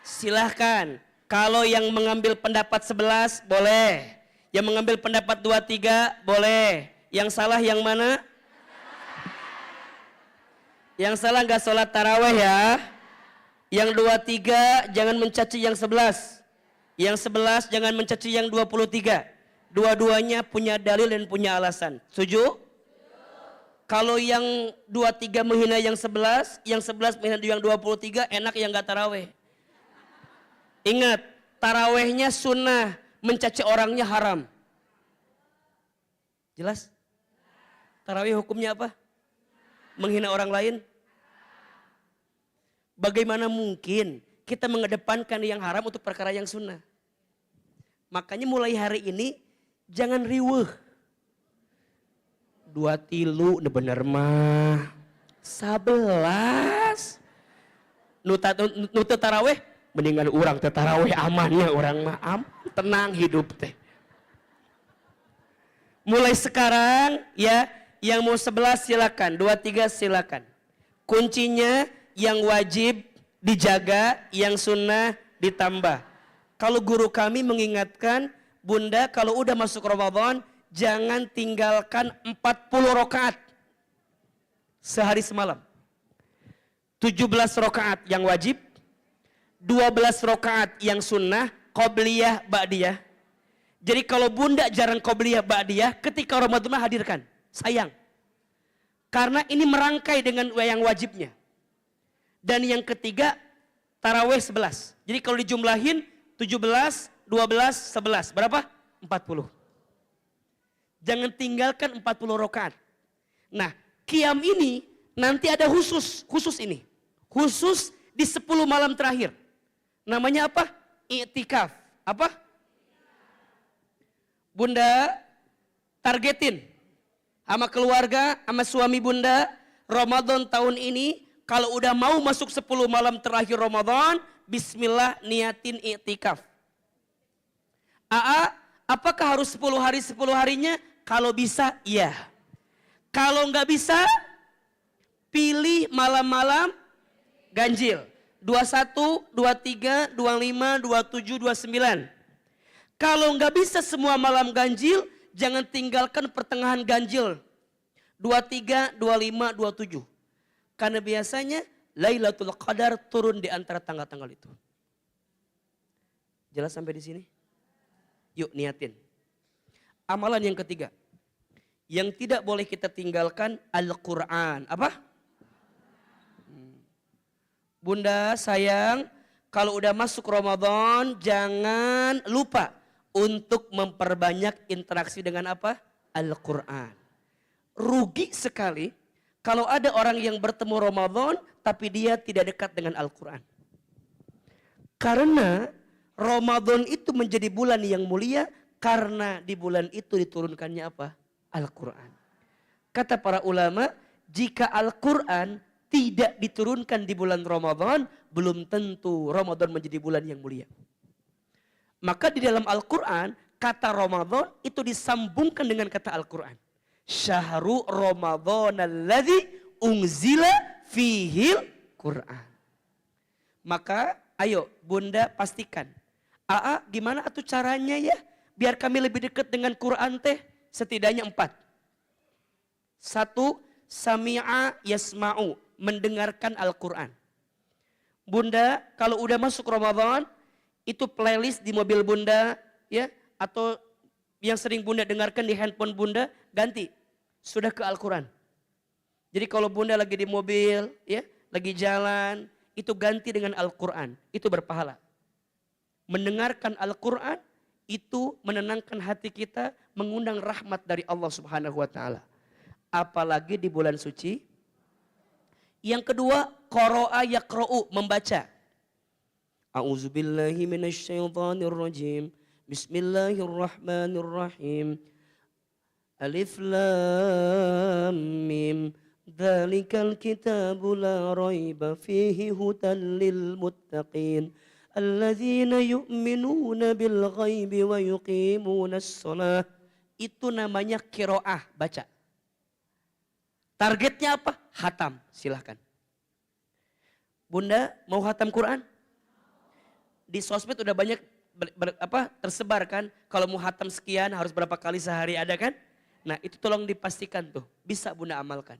Silahkan. Kalau yang mengambil pendapat 11 boleh. Yang mengambil pendapat 23 boleh. Yang salah yang mana? Yang salah nggak sholat taraweh ya. Yang 23 jangan mencaci yang 11. Yang 11 jangan mencaci yang 23. Dua-duanya punya dalil dan punya alasan. Setuju? Kalau yang 23 menghina yang 11, yang 11 menghina yang 23, enak yang gak taraweh. Ingat, tarawehnya sunnah, mencaci orangnya haram. Jelas? Taraweh hukumnya apa? Menghina orang lain? Bagaimana mungkin kita mengedepankan yang haram untuk perkara yang sunnah? Makanya mulai hari ini jangan riweuh. 2 tilu bener mah 11. Nu taraweh mendingan urang teh taraweh amannya orang mah tenang hidup teh. Mulai sekarang ya, yang mau 11 silakan, 23 silakan. Kuncinya yang wajib dijaga, yang sunnah ditambah. Kalau guru kami mengingatkan, bunda kalau udah masuk Ramadan, jangan tinggalkan 40 rakaat sehari semalam. 17 rakaat yang wajib, 12 rakaat yang sunnah, qobliyah, ba'diyah. Jadi kalau bunda jarang qobliyah, ba'diyah, ketika Ramadan hadirkan. Sayang. Karena ini merangkai dengan yang wajibnya. Dan yang ketiga, taraweh 11. Jadi kalau dijumlahin 17, 12, 11. Berapa? 40. Jangan tinggalkan 40 rakaat. Nah, qiyam ini nanti ada khusus ini. Khusus di 10 malam terakhir. Namanya apa? I'tikaf. Apa? Bunda targetin sama keluarga, sama suami bunda, Ramadan tahun ini kalau udah mau masuk 10 malam terakhir Ramadan, bismillah niatin i'tikaf. Apakah harus 10 hari 10 harinya? Kalau bisa, iya. Kalau nggak bisa, pilih malam-malam ganjil. 21, 23, 25, 27, 29. Kalau nggak bisa semua malam ganjil, jangan tinggalkan pertengahan ganjil. 23, 25, 27. Karena biasanya Lailatul Qadar turun di antara tanggal-tanggal itu. Jelas sampai di sini? Yuk niatin. Amalan yang ketiga. Yang tidak boleh kita tinggalkan Al-Quran. Apa? Bunda sayang, kalau udah masuk Ramadan jangan lupa untuk memperbanyak interaksi dengan apa? Al-Quran. Rugi sekali kalau ada orang yang bertemu Ramadan tapi dia tidak dekat dengan Al-Quran. Karena Ramadan itu menjadi bulan yang mulia karena di bulan itu diturunkannya apa? Al-Quran. Kata para ulama, jika Al-Quran tidak diturunkan di bulan Ramadan, belum tentu Ramadan menjadi bulan yang mulia. Maka di dalam Al-Quran, kata Ramadan itu disambungkan dengan kata Al-Quran. Syahru Ramadan alladzi unzila fihil Quran. Maka ayo bunda pastikan. Aa gimana atuh caranya ya? Biar kami lebih dekat dengan Quran teh. Setidaknya 4. 1. Sami'a yasma'u. Mendengarkan Al-Quran. Bunda kalau udah masuk Ramadan. Itu playlist di mobil bunda. Ya, atau yang sering bunda dengarkan di handphone bunda. Ganti. Sudah ke Al-Quran. Jadi kalau bunda lagi di mobil. Ya, lagi jalan. Itu ganti dengan Al-Quran. Itu berpahala. Mendengarkan Al-Quran itu menenangkan hati kita, mengundang rahmat dari Allah Subhanahu wa taala. Apalagi di bulan suci. Yang kedua, qara'a yaqra'u, membaca. A'udzubillahi minasyaitonirrajim. Bismillahirrahmanirrahim. Alif lam mim. Dzalikal kitabu la raiba fihi hudan lil muttaqin. Alladzina yu'minuna bil ghaibi wa yuqimunas shalah. Itu namanya qiraah, baca. Targetnya apa? Hatam, silahkan. Bunda mau hatam Quran? Di sosmed udah banyak tersebar kan. Kalau mau hatam sekian harus berapa kali sehari, ada kan? Nah itu tolong dipastikan tuh, bisa bunda amalkan.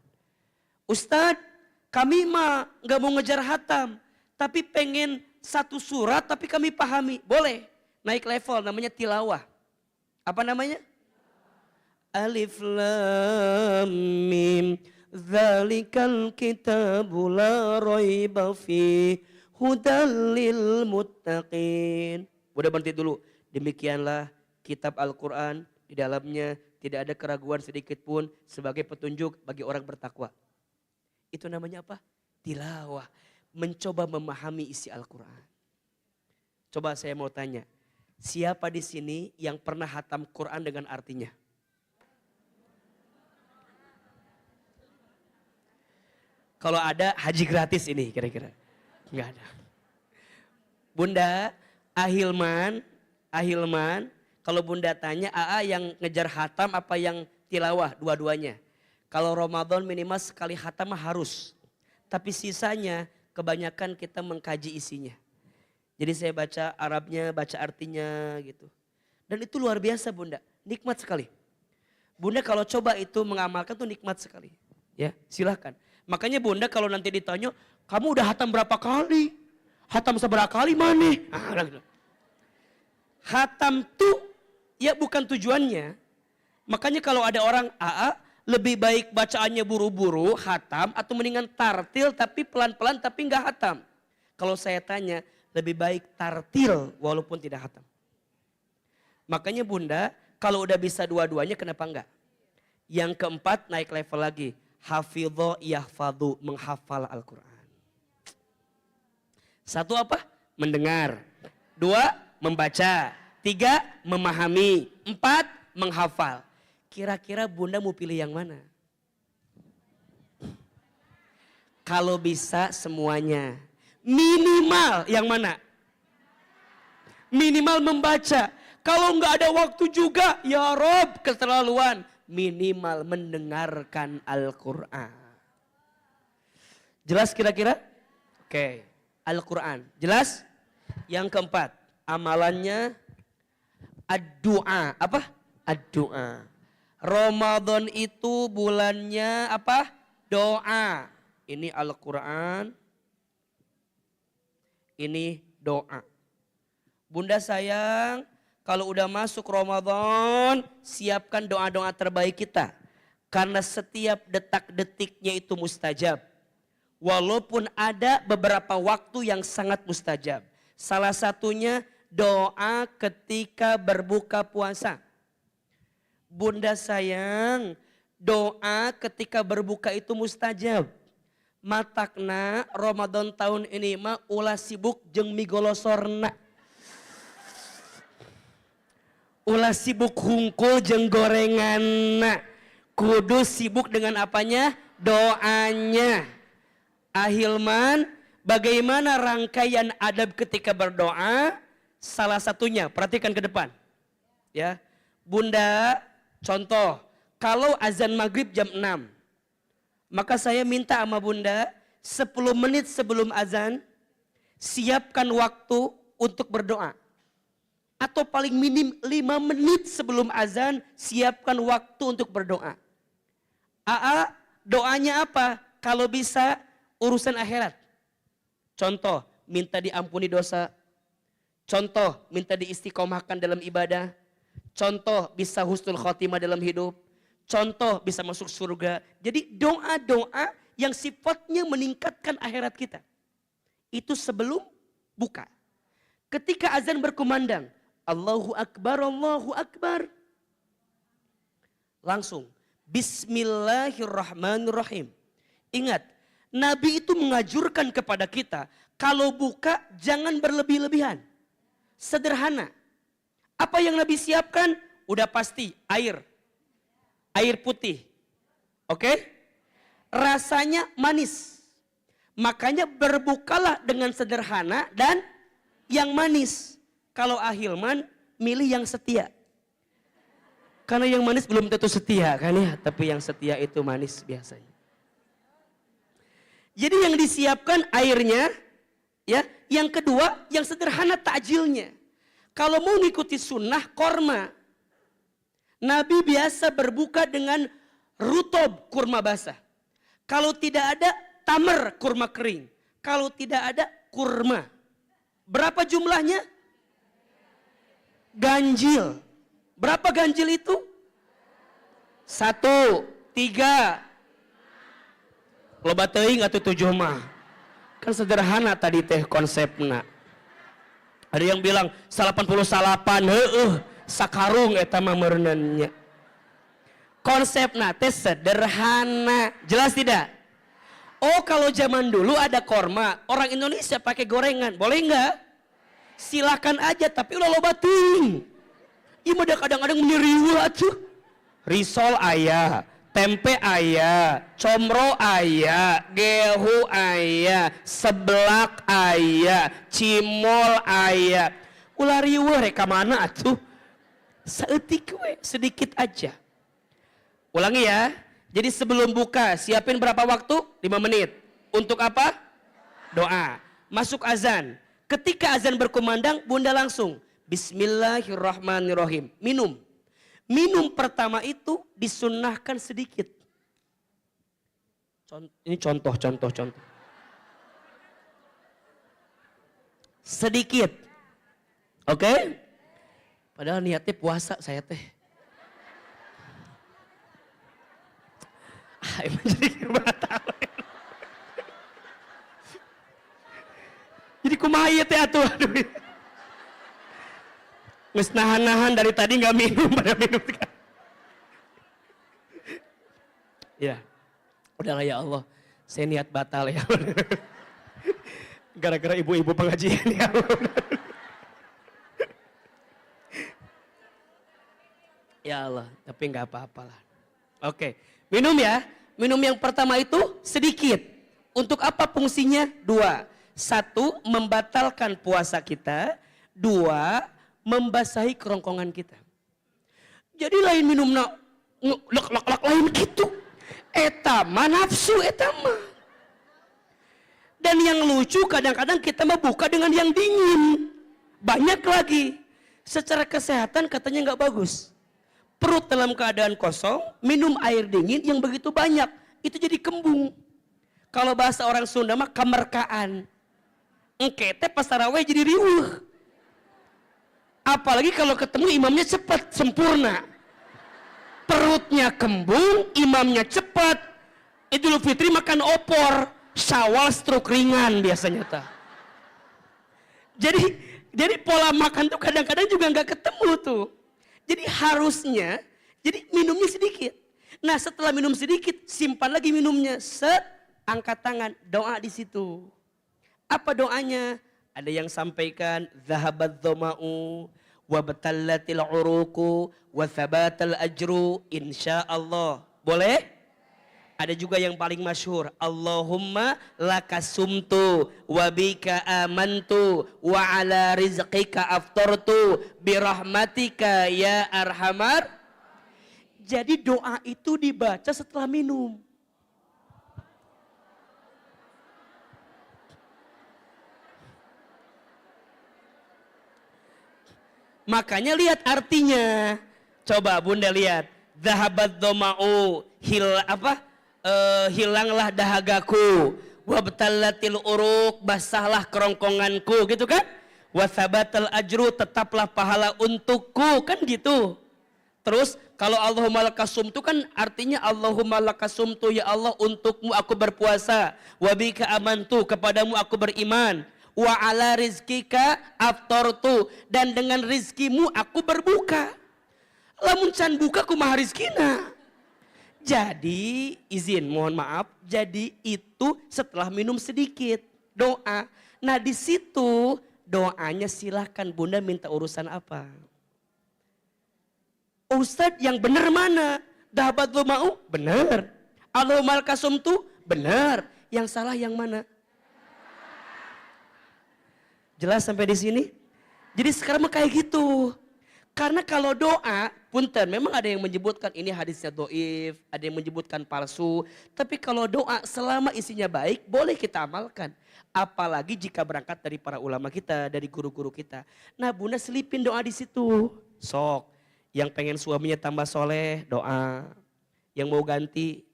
Ustadz, kami mah gak mau ngejar hatam. Tapi pengen satu surat tapi kami pahami. Boleh. Naik level namanya tilawah. Apa namanya? Alif lam mim. Dzalikal kitabu la raiba fi hudal lil muttaqin. Udah berhenti dulu. Demikianlah kitab Al-Quran. Di dalamnya tidak ada keraguan sedikit pun sebagai petunjuk bagi orang bertakwa. Itu namanya apa? Tilawah. Mencoba memahami isi Al-Quran. Coba saya mau tanya. Siapa di sini yang pernah hatam Quran dengan artinya? Kalau ada haji gratis ini kira-kira. Enggak ada. Bunda, Ahilman. Kalau bunda tanya, Aa yang ngejar hatam apa yang tilawah? Dua-duanya. Kalau Ramadan minimal sekali hatam harus. Tapi sisanya kebanyakan kita mengkaji isinya. Jadi saya baca Arabnya, baca artinya gitu. Dan itu luar biasa bunda, nikmat sekali. Bunda kalau coba itu mengamalkan tuh nikmat sekali. Ya, silahkan. Makanya bunda kalau nanti ditanya, kamu udah hatam berapa kali? Hatam seberapa kali mana? Hatam tuh ya bukan tujuannya. Makanya kalau ada orang lebih baik bacaannya buru-buru, hatam, atau mendingan tartil tapi pelan-pelan tapi enggak hatam. Kalau saya tanya, lebih baik tartil walaupun tidak hatam. Makanya bunda, kalau udah bisa dua-duanya kenapa enggak? Yang keempat naik level lagi. Hafidho yahfadhu, menghafal Al-Quran. 1 apa? Mendengar. 2, membaca. 3, memahami. 4, menghafal. Kira-kira bunda mau pilih yang mana? Kalau bisa semuanya. Minimal yang mana? Minimal membaca. Kalau nggak ada waktu juga, ya Rob, keterlaluan. Minimal mendengarkan Al-Quran. Jelas kira-kira? Oke. Al-Quran. Jelas? Yang keempat, amalannya ad-du'a. Apa? Ad-du'a. Ramadan itu bulannya apa? Doa. Ini Al-Quran. Ini doa. Bunda sayang, kalau udah masuk Ramadan, siapkan doa-doa terbaik kita. Karena setiap detak-detiknya itu mustajab. Walaupun ada beberapa waktu yang sangat mustajab. Salah satunya doa ketika berbuka puasa. Bunda sayang, doa ketika berbuka itu mustajab. Matakna Ramadan tahun ini mah ulah sibuk jeung migolosorna. Ulah sibuk hungkul jeung gorengan. Kudu sibuk dengan apanya? Doanya. Ahilman, bagaimana rangkaian adab ketika berdoa? Salah satunya, perhatikan ke depan. Ya, Bunda, contoh, kalau azan maghrib jam 6, maka saya minta sama Bunda, 10 menit sebelum azan, siapkan waktu untuk berdoa. Atau paling minim 5 menit sebelum azan, siapkan waktu untuk berdoa. Doanya apa? Kalau bisa, urusan akhirat. Contoh, minta diampuni dosa. Contoh, minta diistiqomahkan dalam ibadah. Contoh, bisa husnul khotimah dalam hidup. Contoh, bisa masuk surga. Jadi doa-doa yang sifatnya meningkatkan akhirat kita. Itu sebelum buka. Ketika azan berkumandang, Allahu Akbar, Allahu Akbar. Langsung, Bismillahirrahmanirrahim. Ingat, Nabi itu mengajurkan kepada kita, kalau buka jangan berlebih-lebihan. Sederhana. Apa yang Nabi siapkan? Udah pasti, air. Air putih. Oke? Rasanya manis. Makanya berbukalah dengan sederhana dan yang manis. Kalau ahilman, milih yang setia. Karena yang manis belum tentu setia kan ya. Tapi yang setia itu manis biasanya. Jadi yang disiapkan airnya. Ya. Yang kedua, yang sederhana takjilnya. Kalau mau mengikuti sunnah, korma. Nabi biasa berbuka dengan rutob, kurma basah. Kalau tidak ada, tamar, kurma kering. Kalau tidak ada, kurma. Berapa jumlahnya? Ganjil. Berapa ganjil itu? 1, 3. Loba teuing atuh 7 mah. Kan sederhana tadi teh konsepna. Ada yang bilang 88, sakarung eta mah meurneunnya. Konsepna teh sederhana. Jelas tidak? Oh, kalau zaman dulu ada korma, orang Indonesia pakai gorengan, boleh enggak? Silakan aja, tapi ulah loba teuing. Ieu mah kadang-kadang menyeriwa tuh. Risol aya, tempe aya, comro aya, gehu aya, seblak aya, cimol aya. Ulah riweuh rek ka mana atuh? Saeutik we, sedikit aja. Ulangi ya. Jadi sebelum buka, siapin berapa waktu? 5 menit. Untuk apa? Doa. Masuk azan. Ketika azan berkumandang, Bunda langsung Bismillahirrahmanirrahim. Minum. Minum pertama itu disunnahkan sedikit. Ini contoh. Sedikit. Oke? Padahal niatnya puasa saya teh. Emang jadi batal. Jadi kumaha ieu teh atuh. Geus nahan-nahan dari tadi nggak minum pada minum. Ya. Udahlah ya Allah. Saya niat batal ya. Gara-gara ibu-ibu pengajian ya Allah. Ya Allah, tapi nggak apa-apalah. Oke, minum ya. Minum yang pertama itu sedikit. Untuk apa fungsinya? 2. 1, membatalkan puasa kita. 2, membasahi kerongkongan kita. Jadi lain minumna lak lain gitu. Eta mah nafsu eta mah. Dan yang lucu kadang-kadang kita mah buka dengan yang dingin. Banyak lagi. Secara kesehatan katanya nggak bagus. Perut dalam keadaan kosong, minum air dingin yang begitu banyak, itu jadi kembung. Kalau bahasa orang Sunda mah kamerkaan. Engke teh pas tarawih jadi riuh. Apalagi kalau ketemu imamnya cepat, sempurna. Perutnya kembung, imamnya cepat. Idul Fitri makan opor, Syawal stroke ringan biasanya ta. Jadi pola makan tuh kadang-kadang juga nggak ketemu tuh. Jadi harusnya, jadi minumnya sedikit. Nah setelah minum sedikit, simpan lagi minumnya. Set, angkat tangan, doa di situ. Apa doanya? Ada yang sampaikan, Zahabat dhama'u, wabtallatil uruku wa thabatal ajru insyaallah. Boleh? Ada juga yang paling masyhur, Allahumma lakasumtu wa bika amantu wa ala rizqika aftartu birahmatika ya arhamar. Jadi doa itu dibaca setelah minum. Makanya lihat artinya. Coba Bunda lihat. Dhahabat dhama'u, hilanglah dahagaku. Wabtallatil uruq, basahlah kerongkonganku, gitu kan? Wa thabatal ajru, tetaplah pahala untukku, kan gitu. Terus kalau Allahumma lakasumtu kan artinya Allahumma lakasumtu, ya Allah untukmu aku berpuasa. Wa bika amantu, kepadamu aku beriman. Wa ala rizkika aftartu, dan dengan rizkimu aku berbuka. Lamun can buka kumaha rizkina. Jadi izin mohon maaf, jadi itu setelah minum sedikit doa. Nah di situ doanya silahkan Bunda minta urusan apa. Ustadz yang benar mana? Dahabat lu mau? Benar. Allahumma lakasumtu? Benar. Yang salah yang mana? Jelas sampai di sini? Jadi sekarang mah kayak gitu. Karena kalau doa, punten, memang ada yang menyebutkan ini hadisnya doif, ada yang menyebutkan palsu. Tapi kalau doa selama isinya baik, boleh kita amalkan. Apalagi jika berangkat dari para ulama kita, dari guru-guru kita. Nah Bunda selipin doa di situ. Sok, yang pengen suaminya tambah soleh, doa. Yang mau ganti,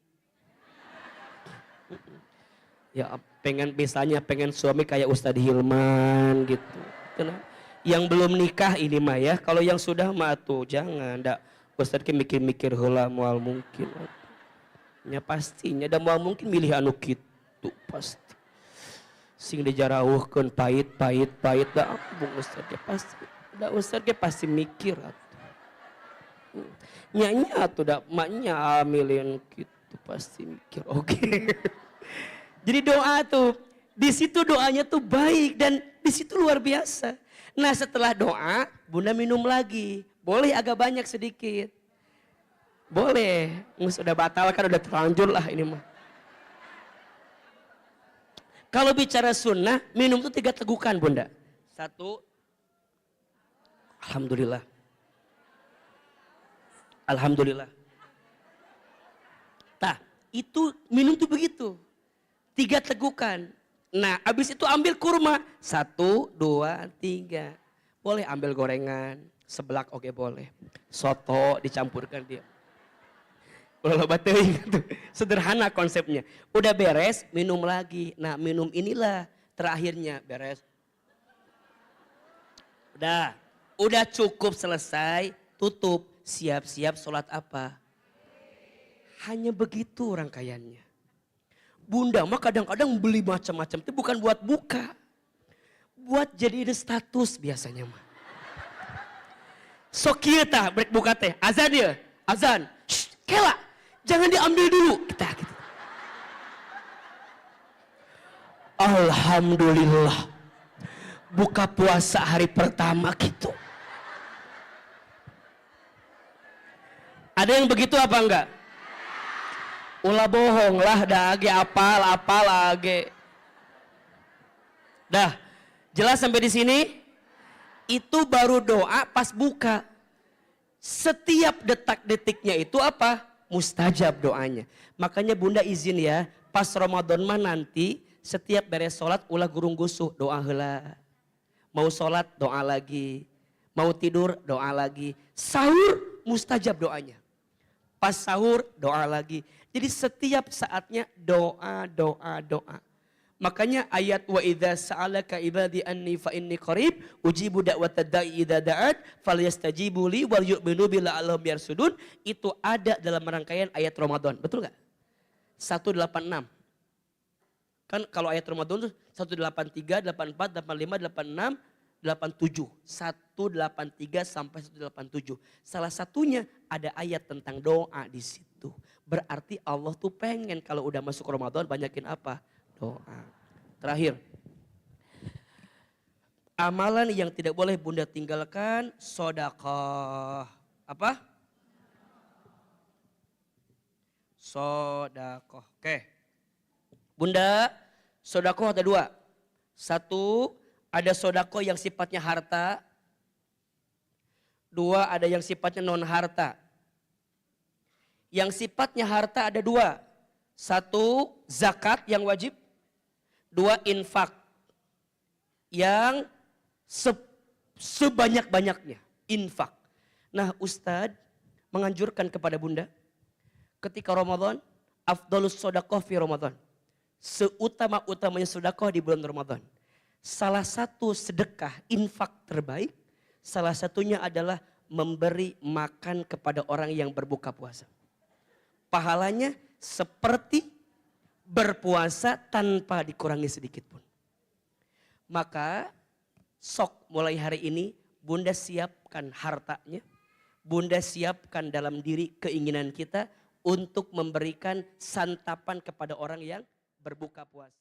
ya pengen suami kayak Ustadz Hilman gitu. Yang belum nikah ini mah ya, kalau yang sudah mah tuh jangan, ndak Ustadz ke mikir-mikir heula moal mungkin. Ya pastinya da moal mungkin milih anu kitu pasti. Sing dijarauhkeun pahit da bung Ustadz ge pasti. Da Ustadz ge pasti mikir atuh. Nya atuh da maknya milih kitu pasti mikir. Oke. Jadi doa tuh, di situ doanya tuh baik dan di situ luar biasa. Nah setelah doa, Bunda minum lagi. Boleh agak banyak sedikit. Boleh. Sudah batal kan udah terlanjur lah ini mah. Kalau bicara sunnah, minum tuh 3 tegukan Bunda. 1. Alhamdulillah. Alhamdulillah. Tah, itu minum tuh begitu. 3 tegukan. Nah, habis itu ambil kurma. 1, 2, 3. Boleh ambil gorengan, seblak oke boleh. Soto dicampurkan dia. Kalau bateuing tuh. Sederhana konsepnya. Udah beres, minum lagi. Nah, minum inilah terakhirnya beres. Udah cukup selesai, tutup, siap-siap sholat apa? Hanya begitu rangkaiannya. Bunda mah kadang-kadang beli macam-macam itu bukan buat buka. Buat jadi status biasanya mah. Sok kieu tah brek buka teh. Azan dia, azan. Shh, kela. Jangan diambil dulu. Kita gitu. Alhamdulillah. Buka puasa hari pertama gitu. Ada yang begitu apa enggak? Ulah bohong lah dage apal lage. Dah, jelas sampai di sini? Itu baru doa pas buka. Setiap detak-detiknya itu apa? Mustajab doanya. Makanya Bunda izin ya, pas Ramadan mah nanti setiap beres sholat ulah gurung gusuh doa heula. Mau sholat doa lagi. Mau tidur doa lagi. Sahur mustajab doanya. Pas sahur doa lagi. Jadi setiap saatnya doa. Makanya ayat wa idza sa'alaka ibadi anni fa inni qarib ujibu da'watad da'i idza da'at falyastajibu li wal yu'minu bi la'allahum yarsudun, itu ada dalam rangkaian ayat Ramadan. Betul enggak? 186. Kan kalau ayat Ramadan tuh 183, 84, 85, 86, 87. 183 sampai 187. Salah satunya ada ayat tentang doa di situ. Berarti Allah tuh pengen kalau udah masuk Ramadan banyakin apa? Doa. Terakhir. Amalan yang tidak boleh bunda tinggalkan, sodakoh. Apa? Sodakoh. Oke. Bunda, sodakoh ada dua. Satu, ada sodakoh yang sifatnya harta. Dua, ada yang sifatnya non harta. Yang sifatnya harta ada dua. Satu, zakat yang wajib. Dua, infak. Yang sebanyak-banyaknya, infak. Nah, Ustadz menganjurkan kepada bunda, ketika Ramadan, afdalus sodakoh fi Ramadan. Seutama-utamanya sodakoh di bulan Ramadan. Salah satu sedekah, infak terbaik, salah satunya adalah memberi makan kepada orang yang berbuka puasa. Pahalanya seperti berpuasa tanpa dikurangi sedikit pun. Maka sok mulai hari ini bunda siapkan hartanya, bunda siapkan dalam diri keinginan kita untuk memberikan santapan kepada orang yang berbuka puasa.